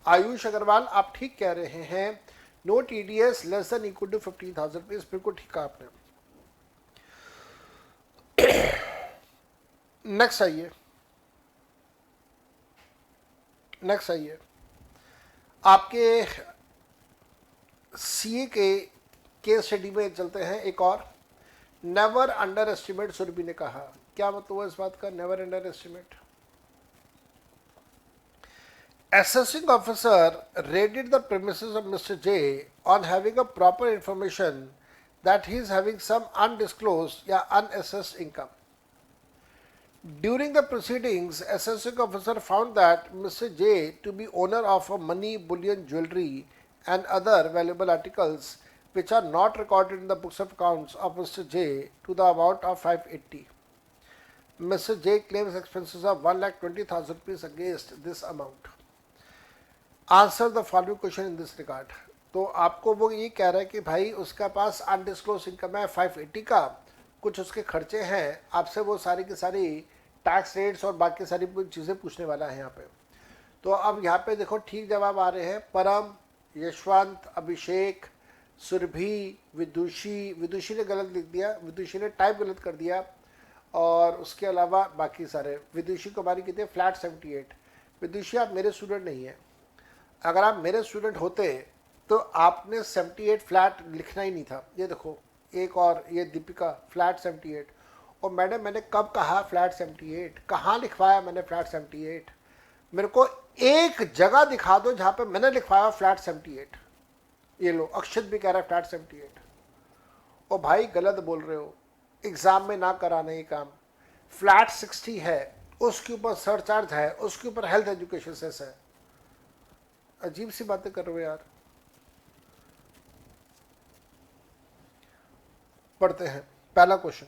आयुष अग्रवाल, आप ठीक कह रहे हैं, no TDS less than equal to 15,000 rupees, बिल्कुल ठीक कहा आपने। नेक्स्ट आइए, नेक्स्ट आइए, आपके सीए के केस स्टडी में चलते हैं। एक और, नेवर अंडर एस्टिमेट, सुरभि ने कहा, क्या मतलब हुआ इस बात का, never under estimate? Assessing officer raided the premises of Mr. J on having a proper information that he is having some undisclosed या unassessed income. During the proceedings, assessing officer found that Mr. J to be owner of a money, bullion, jewelry and other valuable articles which are not recorded in the books of accounts of Mr. J to the amount of 580. Mr. J claims expenses of 1,20,000 rupees against this amount. Answer the following question in this regard. तो आपको वो ये कह रहा है कि भाई उसका पास अनडिस्क्लोज इनकम है 580 का, कुछ उसके खर्चे हैं, आपसे वो सारी की सारी टैक्स रेट्स और बाकी सारी चीज़ें पूछने वाला है यहाँ पे। तो अब यहाँ पे देखो ठीक जवाब आ रहे हैं, परम, यशवंत, अभिषेक, सुरभि, विदुषी, विदुषी ने गलत लिख दिया, विदुषी ने टाइप गलत कर दिया, और उसके अलावा बाकी सारे। विदुषी को हमारी कितनी, फ्लैट 78। विदुषी आप मेरे स्टूडेंट नहीं है, अगर आप मेरे स्टूडेंट होते तो आपने 78 फ्लैट लिखना ही नहीं था। ये देखो, एक और ये दीपिका, फ्लैट 78। और मैडम मैंने कब कहा फ्लैट 78, कहाँ लिखवाया मैंने फ्लैट 78? मेरे को एक जगह दिखा दो जहाँ पे मैंने लिखवाया फ्लैट 78। ये लो, अक्षत भी कह रहा है फ्लैट 78। और भाई गलत बोल रहे हो, एग्जाम में ना कराना ये काम। फ्लैट 60 है, उसके ऊपर सरचार्ज है, उसके ऊपर हेल्थ एजुकेशन सेस है। अजीब सी बातें कर रहे हो यार। पढ़ते हैं पहला question,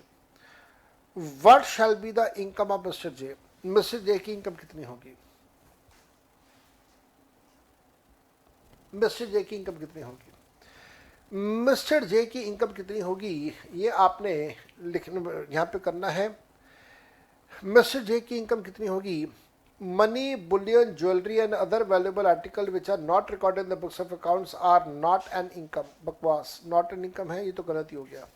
what shall be the income of mister J? Mister J की इनकम कितनी होगी? मिस्टर जे की इनकम कितनी होगी? मिस्टर जे की इनकम कितनी होगी ये आपने लिखने यहां पे करना है। मिस्टर जे की इनकम कितनी होगी? Money, bullion, jewellery and other valuable article which are not recorded in the books of accounts are not an income. बकवास, नॉट एन इनकम है, ये तो गलत ही हो गया।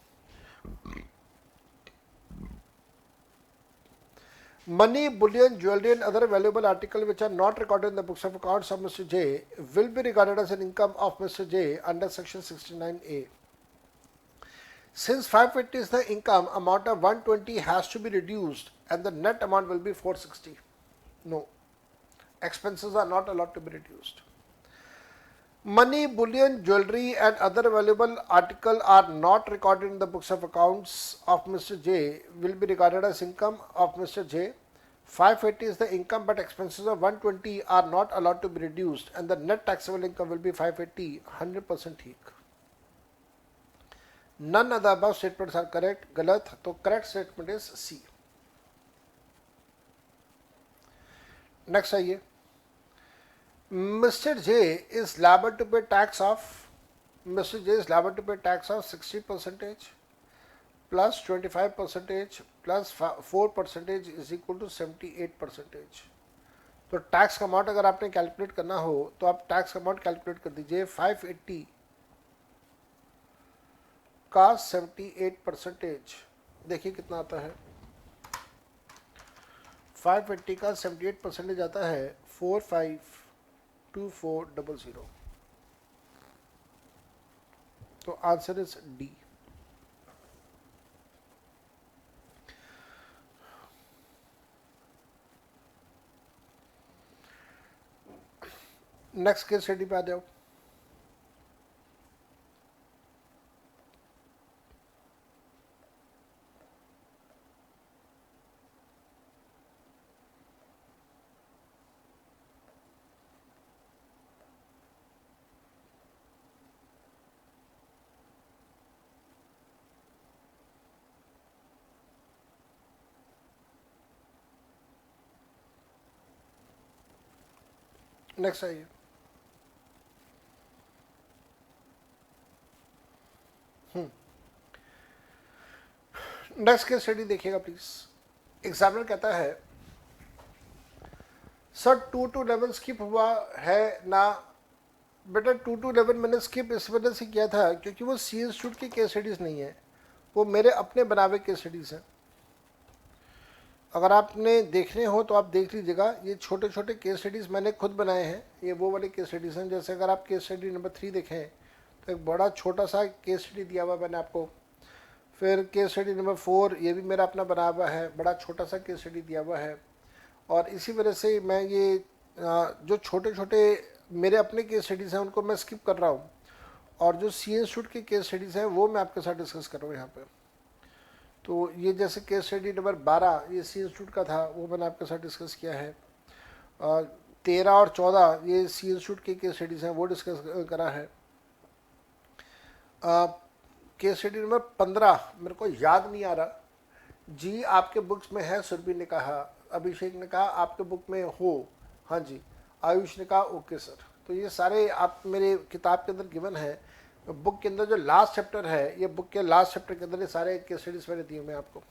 Money, bullion, jewellery and other valuable article which are not recorded in the books of accounts of mister J will be regarded as an income of mister J under section 69A. Since 580 is the income, amount of 120 has to be reduced and the net amount will be 460. No, expenses are not allowed to be reduced. Money, bullion, jewelry and other valuable article are not recorded in the books of accounts of Mr. J will be regarded as income of Mr. J. 580 is the income but expenses of 120 are not allowed to be reduced and the net taxable income will be 580, 100% ठीक। None of the above statements are correct, गलत, तो correct statement is C. Next आइए, mister J is liable to pay tax of, mister J is liable to pay tax of 60% plus 25% plus 4% is equal to 78%। तो टैक्स का अमाउंट अगर आपने कैलकुलेट करना हो तो आप टैक्स का अमाउंट कैलकुलेट कर दीजिए। 580 का 78%, देखिए कितना आता है। 580 का 78% आता है 452400। तो answer is D. Next case study पे आ जाओ। नेक्स्ट आइए, नेक्स्ट केस स्टडी देखिएगा प्लीज। एग्जामिनर कहता है सर 2 to 11 स्किप हुआ है ना बेटा? 2 to 11 मैंने स्किप इस वजह से किया था क्योंकि वो सी इंस्टीट्यूट की केस स्टडीज़ नहीं है, वो मेरे अपने बनावे केस स्टडीज़ हैं। अगर आपने देखने हो तो आप देख लीजिएगा, ये छोटे छोटे केस स्टडीज़ मैंने खुद बनाए हैं। ये वो वाले केस स्टडीज़ हैं, जैसे अगर आप केस स्टडी नंबर 3 देखें तो एक बड़ा छोटा सा केस स्टडी दिया हुआ मैंने आपको। फिर केस स्टडी नंबर 4 ये भी मेरा अपना बना हुआ है, बड़ा छोटा सा केस स्टडी दिया हुआ है। और इसी वजह से मैं ये जो छोटे छोटे मेरे अपने केस स्टडीज़ हैं उनको मैं स्किप कर रहा हूँ, और जो सी इंस्टीट्यूट के केस स्टडीज़ हैं वो मैं आपके साथ डिस्कस कर रहा हूँ यहाँ पे। तो ये जैसे केस स्टडी नंबर 12 ये सी इंस्टीट्यूट का था, वो मैंने आपके साथ डिस्कस किया है। 13 और 14 ये सी इंस्टीट्यूट के केस स्टडीज़ हैं, वो डिस्कस करा है। केस स्टडी नंबर 15 मेरे को याद नहीं आ रहा जी, आपके बुक्स में है, सुरभि ने कहा, अभिषेक ने कहा आपके बुक में हो, हाँ जी, आयुष ने कहा ओके सर। तो ये सारे आप मेरे किताब के अंदर गिवन है, बुक के अंदर जो लास्ट चैप्टर है, ये बुक के लास्ट चैप्टर के अंदर ये सारे केस स्टडीज मैंने दिए मैं आपको।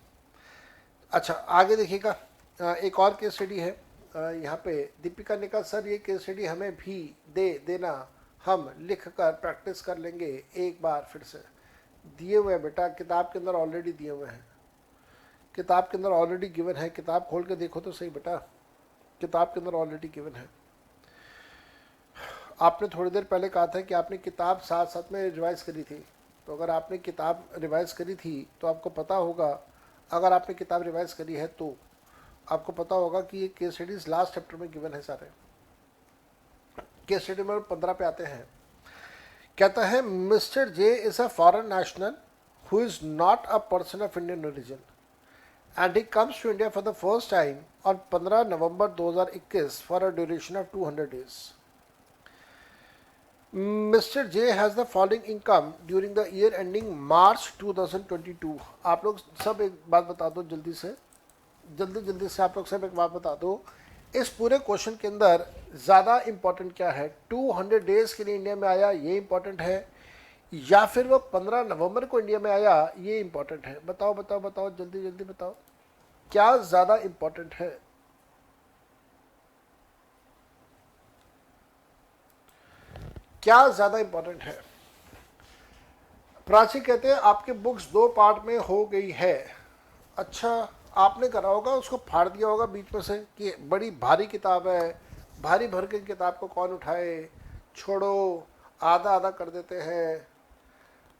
अच्छा आगे देखिएगा, एक और केस स्टडी है यहाँ पे। दीपिका ने कहा सर ये केस स्टडी हमें भी दे देना, हम लिख कर प्रैक्टिस कर लेंगे एक बार फिर से। दिए हुए हैं बेटा, किताब के अंदर ऑलरेडी दिए हुए हैं, किताब के अंदर ऑलरेडी गिवन है। किताब खोल के देखो तो सही बेटा, किताब के अंदर ऑलरेडी गिवन है। आपने थोड़ी देर पहले कहा था कि आपने किताब साथ साथ में रिवाइज करी थी, तो अगर आपने किताब रिवाइज करी थी तो आपको पता होगा, अगर आपने किताब रिवाइज करी है तो आपको पता होगा कि ये केस स्टडीज लास्ट चैप्टर में गिवन है सारे। केस स्टडी नंबर 15 पे आते हैं। कहता है mister J is a foreign national who is not a person of Indian origin and he comes to India for the first time on 15 November 2021 for a duration of 200 days. Mr. J has the following income during the year ending March 2022. आप लोग सब एक बात बता दो जल्दी से, जल्दी से आप लोग सब एक बात बता दो, इस पूरे क्वेश्चन के अंदर ज़्यादा इंपॉर्टेंट क्या है? 200 डेज के लिए इंडिया में आया, ये इंपॉर्टेंट है, या फिर वो 15 नवंबर को इंडिया में आया, ये इंपॉर्टेंट है? बताओ बताओ बताओ, जल्दी बताओ, क्या ज़्यादा इंपॉर्टेंट है? क्या ज़्यादा इंपॉर्टेंट है? प्राची कहते हैं आपके बुक्स 2 पार्ट में हो गई है। अच्छा, आपने करा होगा, उसको फाड़ दिया होगा बीच में से कि बड़ी भारी किताब है, भारी भर के किताब को कौन उठाए, छोड़ो, आधा आधा कर देते हैं।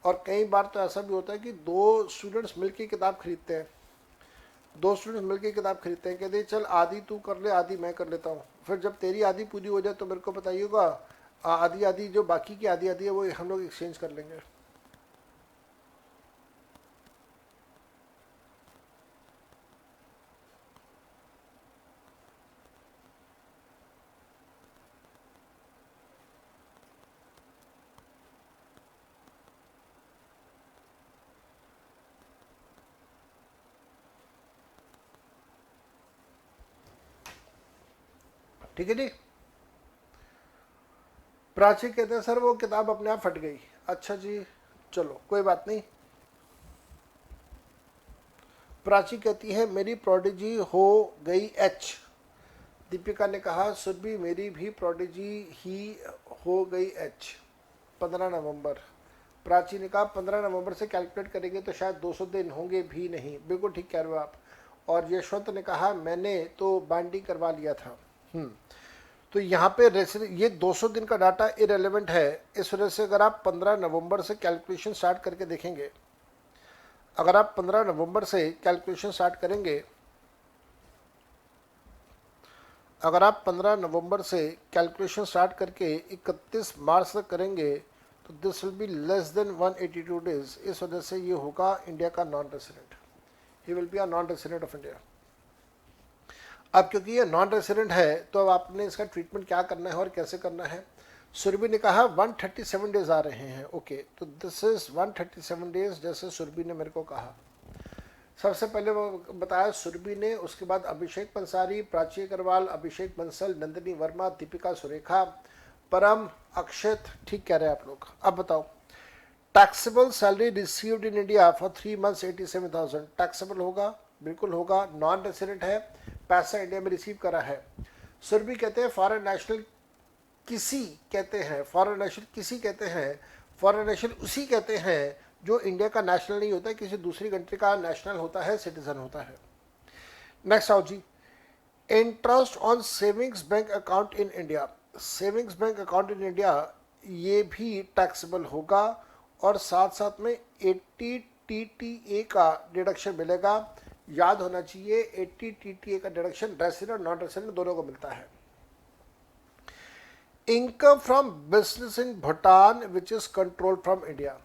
और कई बार तो ऐसा भी होता है कि 2 स्टूडेंट्स मिलकर किताब खरीदते हैं, 2 स्टूडेंट्स मिलकर किताब खरीदते हैं, कहते हैं चल आधी तू कर ले, आधी मैं कर लेता हूँ। फिर जब तेरी आधी पूरी हो जाए तो मेरे को बताइएगा, आधी आधी जो बाकी की आधी आधी है वो हम लोग एक्सचेंज कर लेंगे। ठीक है जी। प्राची कहते हैं सर वो किताब अपने आप फट गई। अच्छा जी, चलो कोई बात नहीं। प्राची कहती है मेरी प्रोडिजी हो गई एच। दीपिका ने कहा सुरभि मेरी भी प्रोडिजी ही हो गई एच 15 नवंबर। प्राची ने कहा 15 नवंबर से कैलकुलेट करेंगे तो शायद 200 दिन होंगे भी नहीं। बिल्कुल ठीक कह रहे हो आप। और यशवंत ने कहा मैंने तो बाइंडिंग करवा लिया था। तो यहाँ पे ये 200 दिन का डाटा इरेलेवेंट है, इस वजह से अगर आप 15 नवंबर से कैलकुलेशन स्टार्ट करके देखेंगे, अगर आप 15 नवंबर से कैलकुलेशन स्टार्ट करेंगे, अगर आप 15 नवंबर से कैलकुलेशन स्टार्ट करके 31 मार्च तक करेंगे तो this will be less than 182 days. इस वजह से ये होगा इंडिया का non resident, he will be a non resident of India. अब क्योंकि ये नॉन रेसिडेंट है तो अब आपने इसका ट्रीटमेंट क्या करना है और कैसे करना है? सुरभि ने कहा 137 डेज आ रहे हैं। ओके, तो दिस इज 137 डेज जैसे सुरभि ने मेरे को कहा। सबसे पहले वो बताया सुरभि ने, उसके बाद अभिषेक पंसारी, प्राची अग्रवाल, अभिषेक बंसल, नंदिनी वर्मा, दीपिका सुरेखा, परम, अक्षत। ठीक कह रहे हैं आप लोग। अब बताओ, taxable salary received in India for 3 months 87,000 taxable होगा? बिल्कुल होगा। नॉन रेसिडेंट है, पैसा इंडिया में रिसीव करा है। सुरभि कहते हैं फॉरेन नेशनल किसी कहते हैं, फॉरेन नेशनल किसी कहते हैं, फॉरेन नेशनल उसी कहते हैं जो इंडिया का नेशनल नहीं होता है, किसी दूसरी कंट्री का नेशनल होता है, सिटीजन होता है। नेक्स्ट आओ जी, interest on savings bank account in India. Savings bank account in India ये भी टैक्सेबल होगा और साथ साथ में 80 TTA का डिडक्शन मिलेगा। याद होना चाहिए 80 TTA का डिडक्शन रेसिडेंट नॉन रेसिडेंट दोनों को मिलता है। Income from business in Bhutan which is control from India.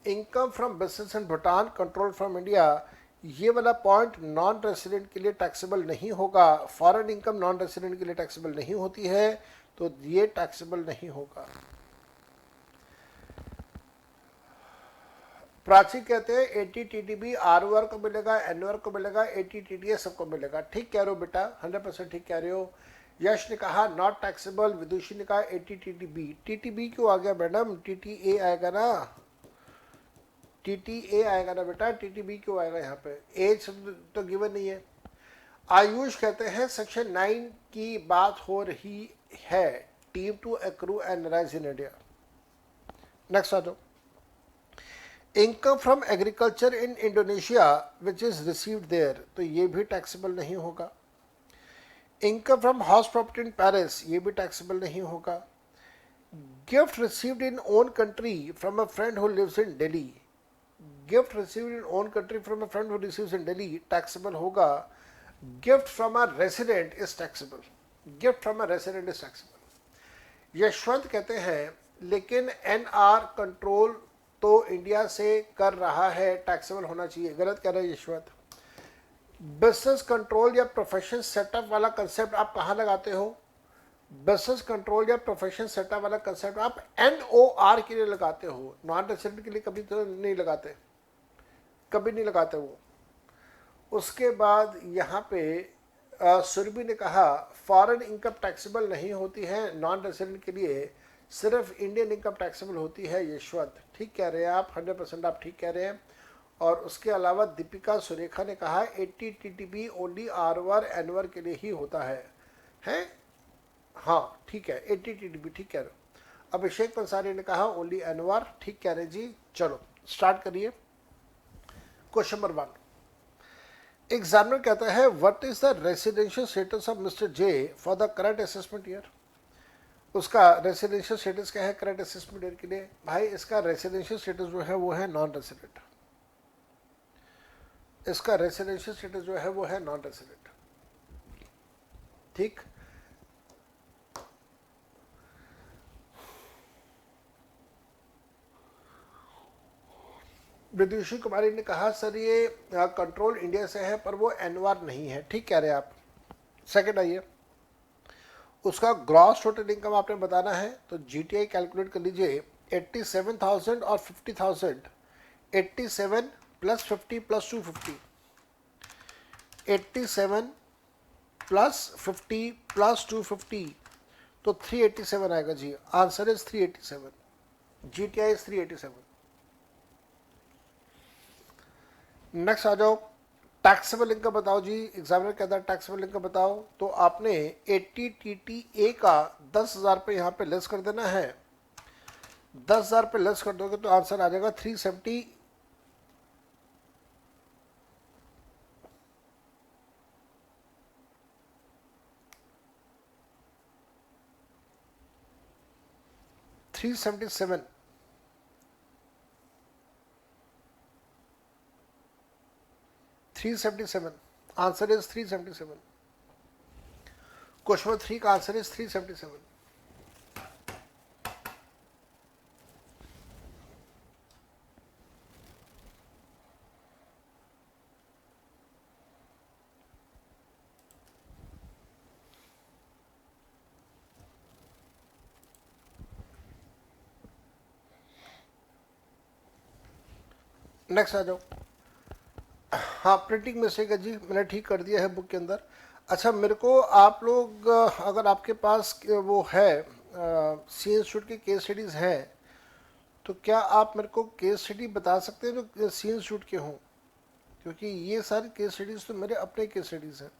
Income from business in Bhutan control from India, ये वाला पॉइंट नॉन रेसिडेंट के लिए टैक्सेबल नहीं होगा। फॉरेन इनकम नॉन रेसिडेंट के लिए टैक्सेबल नहीं होती है, तो ये टैक्सेबल नहीं होगा। प्राची कहते हैं 80 TTB ROR को मिलेगा, NOR को मिलेगा, 80 TTA सबको मिलेगा। ठीक कह रहे हो बेटा, 100% ठीक कह रहे हो। यश ने कहा नॉट टैक्सेबल, विदुषी ने कहा 80 TTB। TTB क्यों आ गया मैडम, TTA आएगा ना, TTA आएगा ना बेटा, TTB क्यों आएगा यहाँ पे, एज तो गिवन नहीं है। आयुष कहते हैं सेक्शन 9 की बात हो रही है, deemed to accrue and arise in India. Next आ जाओ, income from agriculture in Indonesia which is received there, तो ये भी टैक्सेबल नहीं होगा। Income from house property in Paris, ये भी टैक्सेबल नहीं होगा। Gift received in own country from a friend who lives in Delhi, gift received in own country from a friend who lives in Delhi taxable होगा। Gift from a resident is taxable, gift from a resident is taxable. Yashwant कहते हैं लेकिन NR कंट्रोल तो इंडिया से कर रहा है, टैक्सेबल होना चाहिए। गलत कह रहे हैं यशवंत। बिजनेस कंट्रोल या प्रोफेशन सेटअप वाला कंसेप्ट आप कहाँ लगाते हो, बिजनेस कंट्रोल या प्रोफेशन सेटअप वाला कंसेप्ट आप NOR के लिए लगाते हो, नॉन रेसिडेंट के लिए कभी तो नहीं लगाते, कभी नहीं लगाते वो। उसके बाद यहाँ पे सुरभि ने कहा फॉरेन इनकम टैक्सेबल नहीं होती है नॉन रेसिडेंट के लिए, सिर्फ इंडियन इनकम टैक्सेबल होती है। यशवंत ठीक कह रहे हैं आप, 100% आप ठीक कह रहे हैं। और उसके अलावा दीपिका सुरेखा ने कहा 80 TTB ओनली ROR NOR के लिए ही होता है, हैं? हाँ ठीक है, 80 TTB ठीक कह रहे हो। अभिषेक पंसारी ने कहा ओनली NOR, ठीक कह रहे जी। चलो स्टार्ट करिए। क्वेश्चन नंबर 1, एग्जामिनर कहता है what is the residential status of mister J for the current assessment year. उसका रेसिडेंशियल स्टेटस क्या है करंट असेसमेंट ईयर के लिए? भाई इसका रेसिडेंशियल स्टेटस जो है वो है नॉन रेसिडेंट, इसका रेसिडेंशियल स्टेटस जो है वो है नॉन रेसिडेंट। ठीक, विदुषी कुमारी ने कहा सर ये कंट्रोल इंडिया से है पर वो NOR नहीं है, ठीक कह रहे हैं आप। सेकंड आइए, उसका ग्रॉस टोटल इनकम आपने बताना है, तो GTI कैलकुलेट कर लीजिए 87,000 और 50,000, 87 प्लस 50 प्लस 250, 87 प्लस 50 प्लस 250, तो 387 आएगा जी। Answer is 387, GTI is 387। Next आ जाओ, टैक्सेबल इनकम बताओ जी। एग्जामिनर कहता है टैक्सेबल इनकम बताओ, तो आपने 80 TTA का 10,000 पे यहाँ पे लेस कर देना है। 10,000 पे लेस कर दोगे तो आंसर आ जाएगा 370, 377, 377। Answer is 377। क्वेश्चन 3 का आंसर इज 377। नेक्स्ट आ जाओ। हाँ प्रिंटिंग मिस्टेक है जी, मैंने ठीक कर दिया है बुक के अंदर। अच्छा मेरे को आप लोग अगर आपके पास वो है सी इंस्टीट्यूट की केस स्टडीज़ हैं तो क्या आप मेरे को केस स्टडी बता सकते हैं जो सी इंस्टीट्यूट के हों, क्योंकि ये सारी केस स्टडीज़ तो मेरे अपने केस स्टडीज़ हैं।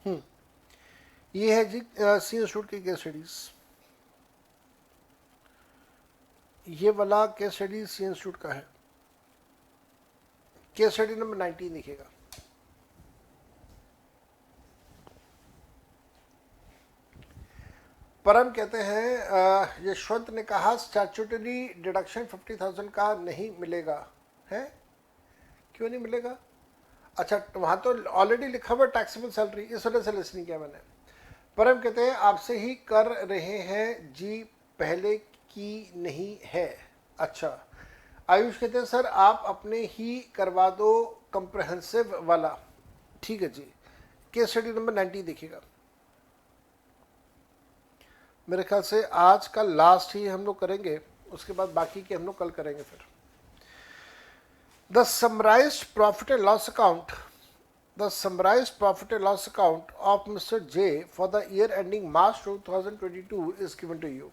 ये है जी सी इंस्टीट्यूट की केस स्टडीज, ये वाला केस स्टडी सी इंस्टीट्यूट का है, केस स्टडी नंबर 19 दिखेगा। परम कहते हैं यशवंत ने कहा स्टैट्यूटरी डिडक्शन 50,000 का नहीं मिलेगा है, क्यों नहीं मिलेगा? अच्छा वहां तो ऑलरेडी लिखा हुआ टैक्सेबल सैलरी, इस वजह से लिस्ट नहीं किया मैंने। परम कहते हैं आपसे ही कर रहे हैं जी, पहले की नहीं है। अच्छा आयुष कहते हैं सर आप अपने ही करवा दो कंप्रहेंसिव वाला। ठीक है जी, केस स्टडी नंबर 90 देखिएगा। मेरे ख्याल से आज का लास्ट ही हम लोग करेंगे, उसके बाद बाकी के हम लोग कल करेंगे। फिर the summarised profit and loss account, the summarised profit and loss account of mister J for the year ending March 2022 is given to you.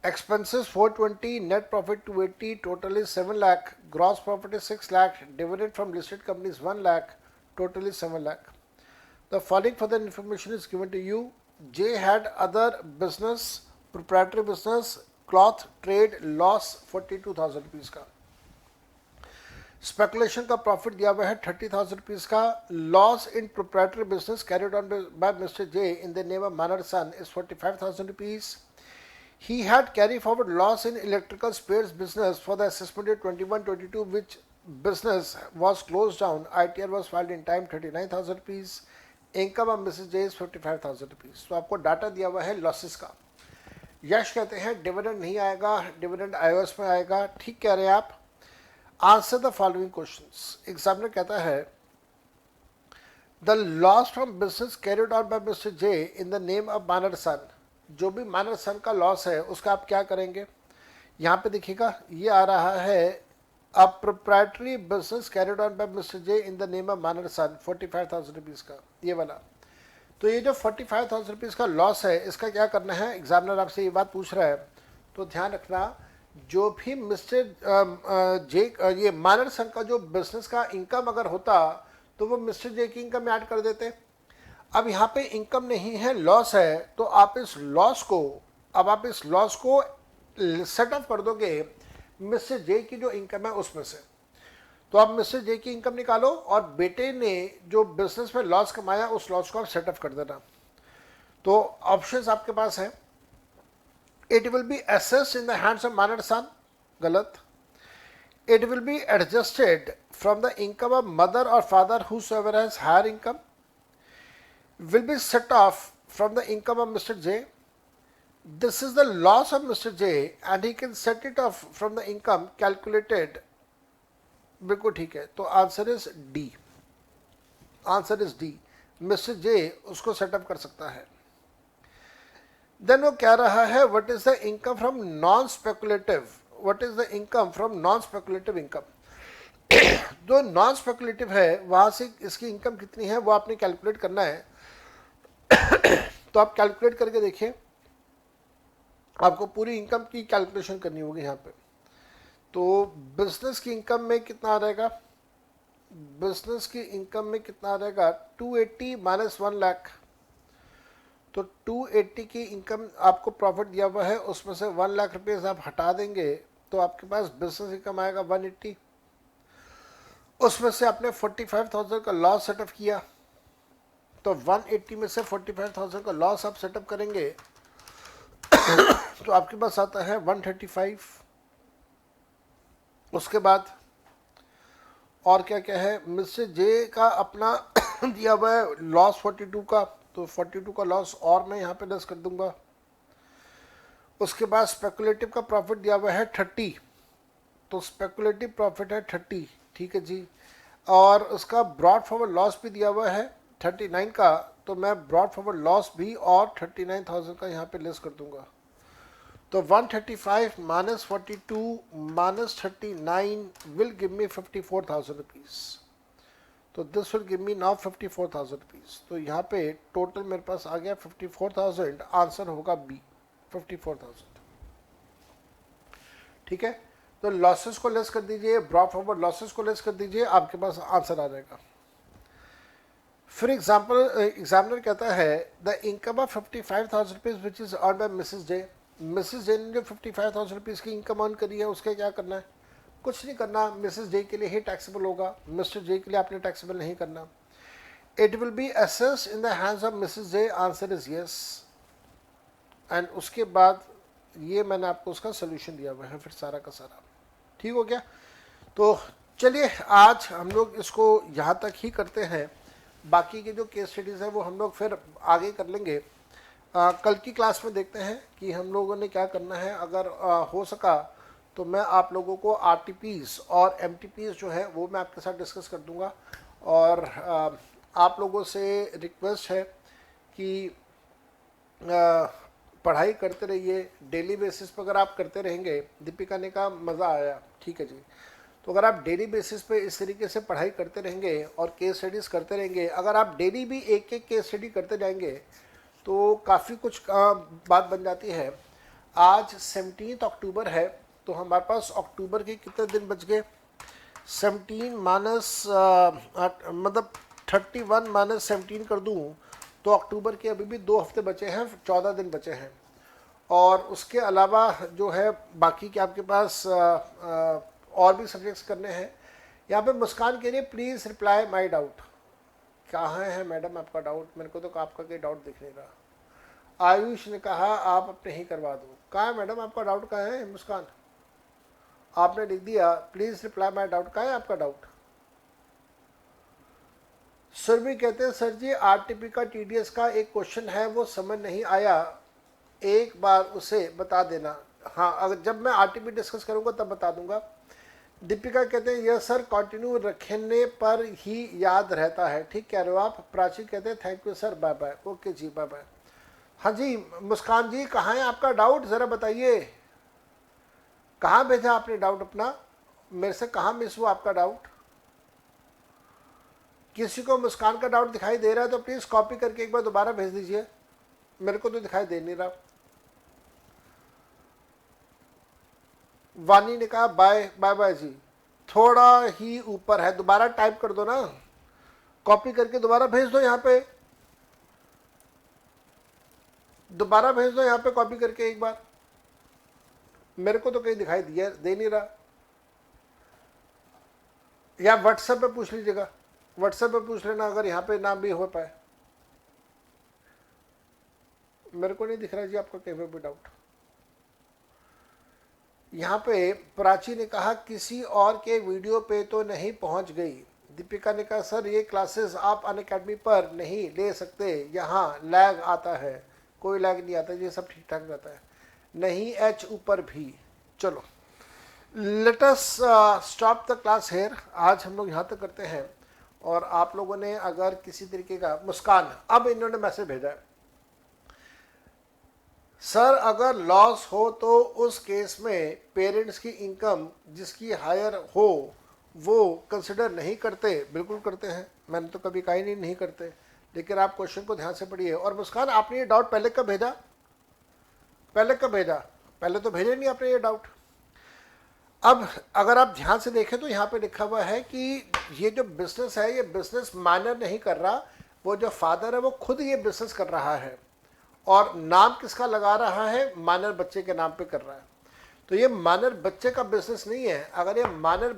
Expenses 420, net profit 280, total is 7 lakh, gross profit is 6 lakh, dividend from listed companies 1 lakh, total is 7 lakh. The following further information is given to you. J had other business, proprietary business, cloth trade, loss 42,000 rupees का। स्पेकुलेशन का प्रॉफिट दिया हुआ है 30,000 रुपीज़ का। Loss in proprietary business carried on by mister J in the name of minor son is 45,000 rupees. He had carry forward loss in electrical spares business for the assessment year 21-22, which business was closed down. ITR was filed in time, 39,000 rupees. Income of Mrs. J is 55,000 rupees. तो आपको डाटा दिया हुआ है लॉसेस का। यश कहते हैं डिविडेंड नहीं आएगा, डिविडेंड iOS में आएगा। ठीक कह रहे हैं आप। Answer the following questions. Examiner कहता है the loss from business carried on by mister J in the name of minor son, जो भी मानर सन का लॉस है उसका आप क्या करेंगे? यहाँ पे देखिएगा ये आ रहा है a proprietary business carried on by mister J in the name of minor son 45,000 rupees का, ये वाला। तो ये जो 45,000 रुपीज़ का लॉस है इसका क्या करना है? एग्जामिनर आपसे ये बात पूछ रहा है, तो ध्यान रखना जो भी मिस्टर जे ये मानर सन का जो बिजनेस का इनकम अगर होता तो वो मिस्टर जे की इनकम में ऐड कर देते। अब यहाँ पे इनकम नहीं है, लॉस है, तो आप इस लॉस को सेट अप कर दोगे मिस्टर जे की जो इनकम है उसमें से। तो आप मिस्टर जे की इनकम निकालो और बेटे ने जो बिजनेस में लॉस कमाया उस लॉस को आप सेटअप कर देना। तो ऑप्शंस आपके पास है। It will be assessed in the hands of minor son, गलत। It will be adjusted from the income of mother और father whosoever has higher income, will be set off from the income of Mr. J. This is the loss of Mr. J and he can set it off from the income calculated. बिल्कुल ठीक है, तो answer is D. Answer is D, mister J उसको सेटअप कर सकता है। देन वो कह रहा है what is the income from non speculative, what is the income from non speculative income. जो नॉन स्पेकुलेटिव है वहां से इसकी इनकम कितनी है वो आपने कैलकुलेट करना है। तो आप कैलकुलेट करके देखिए, आपको पूरी इनकम की कैलकुलेशन करनी होगी यहाँ पे। तो बिजनेस की इनकम में कितना आ रहेगा? बिजनेस की इनकम में कितना आ रहेगा? 280 माइनस 1 लाख। तो 280 की इनकम आपको प्रॉफिट दिया हुआ है, उसमें से 1 लाख रुपये आप हटा देंगे तो आपके पास बिजनेस इनकम आएगा 180। उसमें से आपने 45,000 का लॉस सेटअप किया, तो 180 में से 45,000 का लॉस आप सेटअप करेंगे तो आपके पास आता है 135। उसके बाद और क्या क्या है? मिस्टर जे का अपना दिया हुआ है लॉस 42 का, तो 42 का लॉस और मैं यहाँ पे लेस कर दूंगा। उसके बाद स्पेकुलेटिव का प्रॉफिट दिया हुआ है 30, तो स्पेकुलेटिव प्रॉफिट है 30, ठीक है जी। और उसका ब्रॉड फॉरवर्ड लॉस भी दिया हुआ है 39 का, तो मैं ब्रॉड फॉरवर्ड लॉस भी और 39,000 का यहाँ पे लेस कर दूंगा। तो 135 minus 42 minus 39 will give me 54,000 rupees. तो this will give me now 54,000 rupees. तो यहाँ पे टोटल मेरे पास आ गया 54,000। आंसर होगा बी, 54,000। ठीक है, तो लॉसेस को लेस कर दीजिए, ब्रॉड फॉरवर्ड लॉसेस को लेस कर दीजिए, आपके पास आंसर आ जाएगा। फॉर एग्जाम्पल एग्जामिनर कहता है the income of 55,000 rupees which is earn by Mrs J. Mrs J ने जो 55,000 रुपीज़ की इनकम अर्न करी है उसके क्या करना है? कुछ नहीं करना, मिसेस जे के लिए ही टैक्सेबल होगा, मिस्टर जे के लिए आपने टैक्सेबल नहीं करना। It will be assessed in the hands of Mrs J, answer is yes. And उसके बाद ये मैंने आपको उसका सोल्यूशन दिया हुआ है फिर सारा का सारा। ठीक हो गया? तो चलिए आज हम लोग इसको यहाँ तक ही करते हैं, बाकी के जो केस स्टडीज़ हैं वो हम लोग फिर आगे कर लेंगे। कल की क्लास में देखते हैं कि हम लोगों ने क्या करना है। अगर हो सका तो मैं आप लोगों को RTPs और MTPs जो है वो मैं आपके साथ डिस्कस कर दूंगा। और आप लोगों से रिक्वेस्ट है कि पढ़ाई करते रहिए डेली बेसिस पर। अगर आप करते रहेंगे, दीपिका ने कहा मज़ा आया, ठीक है जी। तो अगर आप डेली बेसिस पे इस तरीके से पढ़ाई करते रहेंगे और केस स्टडीज़ करते रहेंगे, अगर आप डेली भी एक एक केस स्टडी करते जाएंगे तो काफ़ी कुछ बात बन जाती है। आज 17 अक्टूबर है, तो हमारे पास अक्टूबर के कितने दिन बच गए? 17 माइनस मतलब 31 माइनस 17 कर दूं तो अक्टूबर के अभी भी 2 हफ्ते बचे हैं, 14 दिन बचे हैं। और उसके अलावा जो है बाकी के आपके पास और भी सब्जेक्ट्स करने हैं। यहाँ पे मुस्कान कह रही है प्लीज़ रिप्लाई माय डाउट। कहाँ है मैडम आपका डाउट? मेरे को तो आपका कोई डाउट दिख नहीं रहा। आयुष ने कहा आप अपने ही करवा दो। कहाँ है मैडम आपका डाउट? कहाँ है मुस्कान? आपने लिख दिया प्लीज़ रिप्लाई माय डाउट। कहाँ है आपका डाउट? सुरभि कहते हैं सर जी RTP का TDS का एक क्वेश्चन है वो समझ नहीं आया, एक बार उसे बता देना। हाँ, अगर जब मैं RTP डिस्कस करूँगा तब बता दूंगा। दीपिका कहते हैं यह सर कंटिन्यू रखने पर ही याद रहता है। ठीक कह रहे हो आप। प्राची कहते हैं thank you sir, bye bye. Okay जी, बाय बाय। हाँ जी मुस्कान जी, कहाँ है आपका डाउट ज़रा बताइए। कहाँ भेजा आपने डाउट अपना? मेरे से कहाँ मिस हुआ आपका डाउट? किसी को मुस्कान का डाउट दिखाई दे रहा है तो प्लीज़ कॉपी करके एक बार दोबारा भेज दीजिए, मेरे को तो दिखाई दे नहीं रहा। वानी ने कहा बाय बाय बाय जी, थोड़ा ही ऊपर है, दोबारा टाइप कर दो ना, कॉपी करके दोबारा भेज दो यहाँ पे, दोबारा भेज दो यहाँ पे कॉपी करके एक बार। मेरे को तो कहीं दिखाई दिया दे नहीं रहा। या व्हाट्सएप पे पूछ लीजिएगा, व्हाट्सएप पे पूछ लेना अगर यहाँ पे ना भी हो पाए। मेरे को नहीं दिख रहा जी आपका कहीं पे भी डाउट। यहाँ पे प्राची ने कहा किसी और के वीडियो पे तो नहीं पहुँच गई। दीपिका ने कहा सर ये क्लासेस आप अनअकैडमी पर नहीं ले सकते, यहाँ लैग आता है। कोई लैग नहीं आता जी, सब ठीक ठाक रहता है। नहीं H ऊपर भी। चलो let us stop the class here. आज हम लोग यहाँ तक करते हैं। और आप लोगों ने अगर किसी तरीके का, मुस्कान अब इन्होंने मैसेज भेजा है सर अगर लॉस हो तो उस केस में पेरेंट्स की इनकम जिसकी हायर हो वो कंसिडर नहीं करते? बिल्कुल करते हैं, मैंने तो कभी कहा ही नहीं करते, लेकिन आप क्वेश्चन को ध्यान से पढ़िए। और मुस्कान आपने ये डाउट पहले कब भेजा? पहले कब भेजा? पहले तो भेजे नहीं आपने ये डाउट। अब अगर आप ध्यान से देखें तो यहाँ पे लिखा हुआ है कि ये जो बिजनेस है ये बिजनेस माइनर नहीं कर रहा, वो जो फादर है वो खुद ये बिजनेस कर रहा है और नाम किसका लगा रहा है? माइनर बच्चे के नाम पे कर रहा है। तो ये माइनर बच्चे का बिजनेस नहीं है। अगर ये माइनर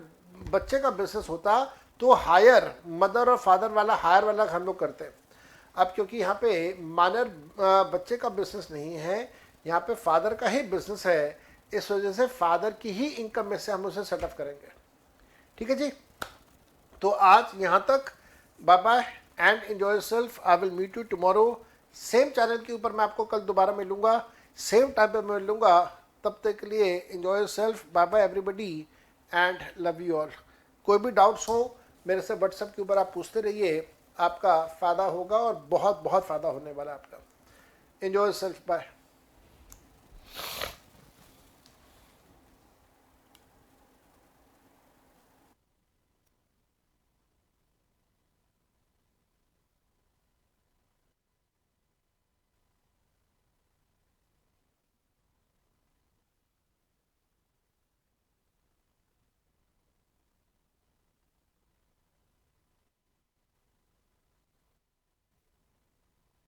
बच्चे का बिजनेस होता तो हायर मदर और फादर वाला हायर वाला हम लोग करते हैं। अब क्योंकि यहाँ पे माइनर बच्चे का बिजनेस नहीं है, यहाँ पे फादर का ही बिजनेस है, इस वजह से फादर की ही इनकम में से हम उसे सेटअप करेंगे। ठीक है जी, तो आज यहाँ तक। Bye bye and enjoy yourself. I will meet you tomorrow same channel के ऊपर। मैं आपको कल दोबारा मिलूंगा, सेम टाइम पे मिलूंगा। तब तक के लिए enjoy yourself, bye bye everybody and love you all. कोई भी डाउट्स हो मेरे से व्हाट्सएप के ऊपर आप पूछते रहिए, आपका फ़ायदा होगा और बहुत बहुत फ़ायदा होने वाला है आपका। Enjoy yourself, bye.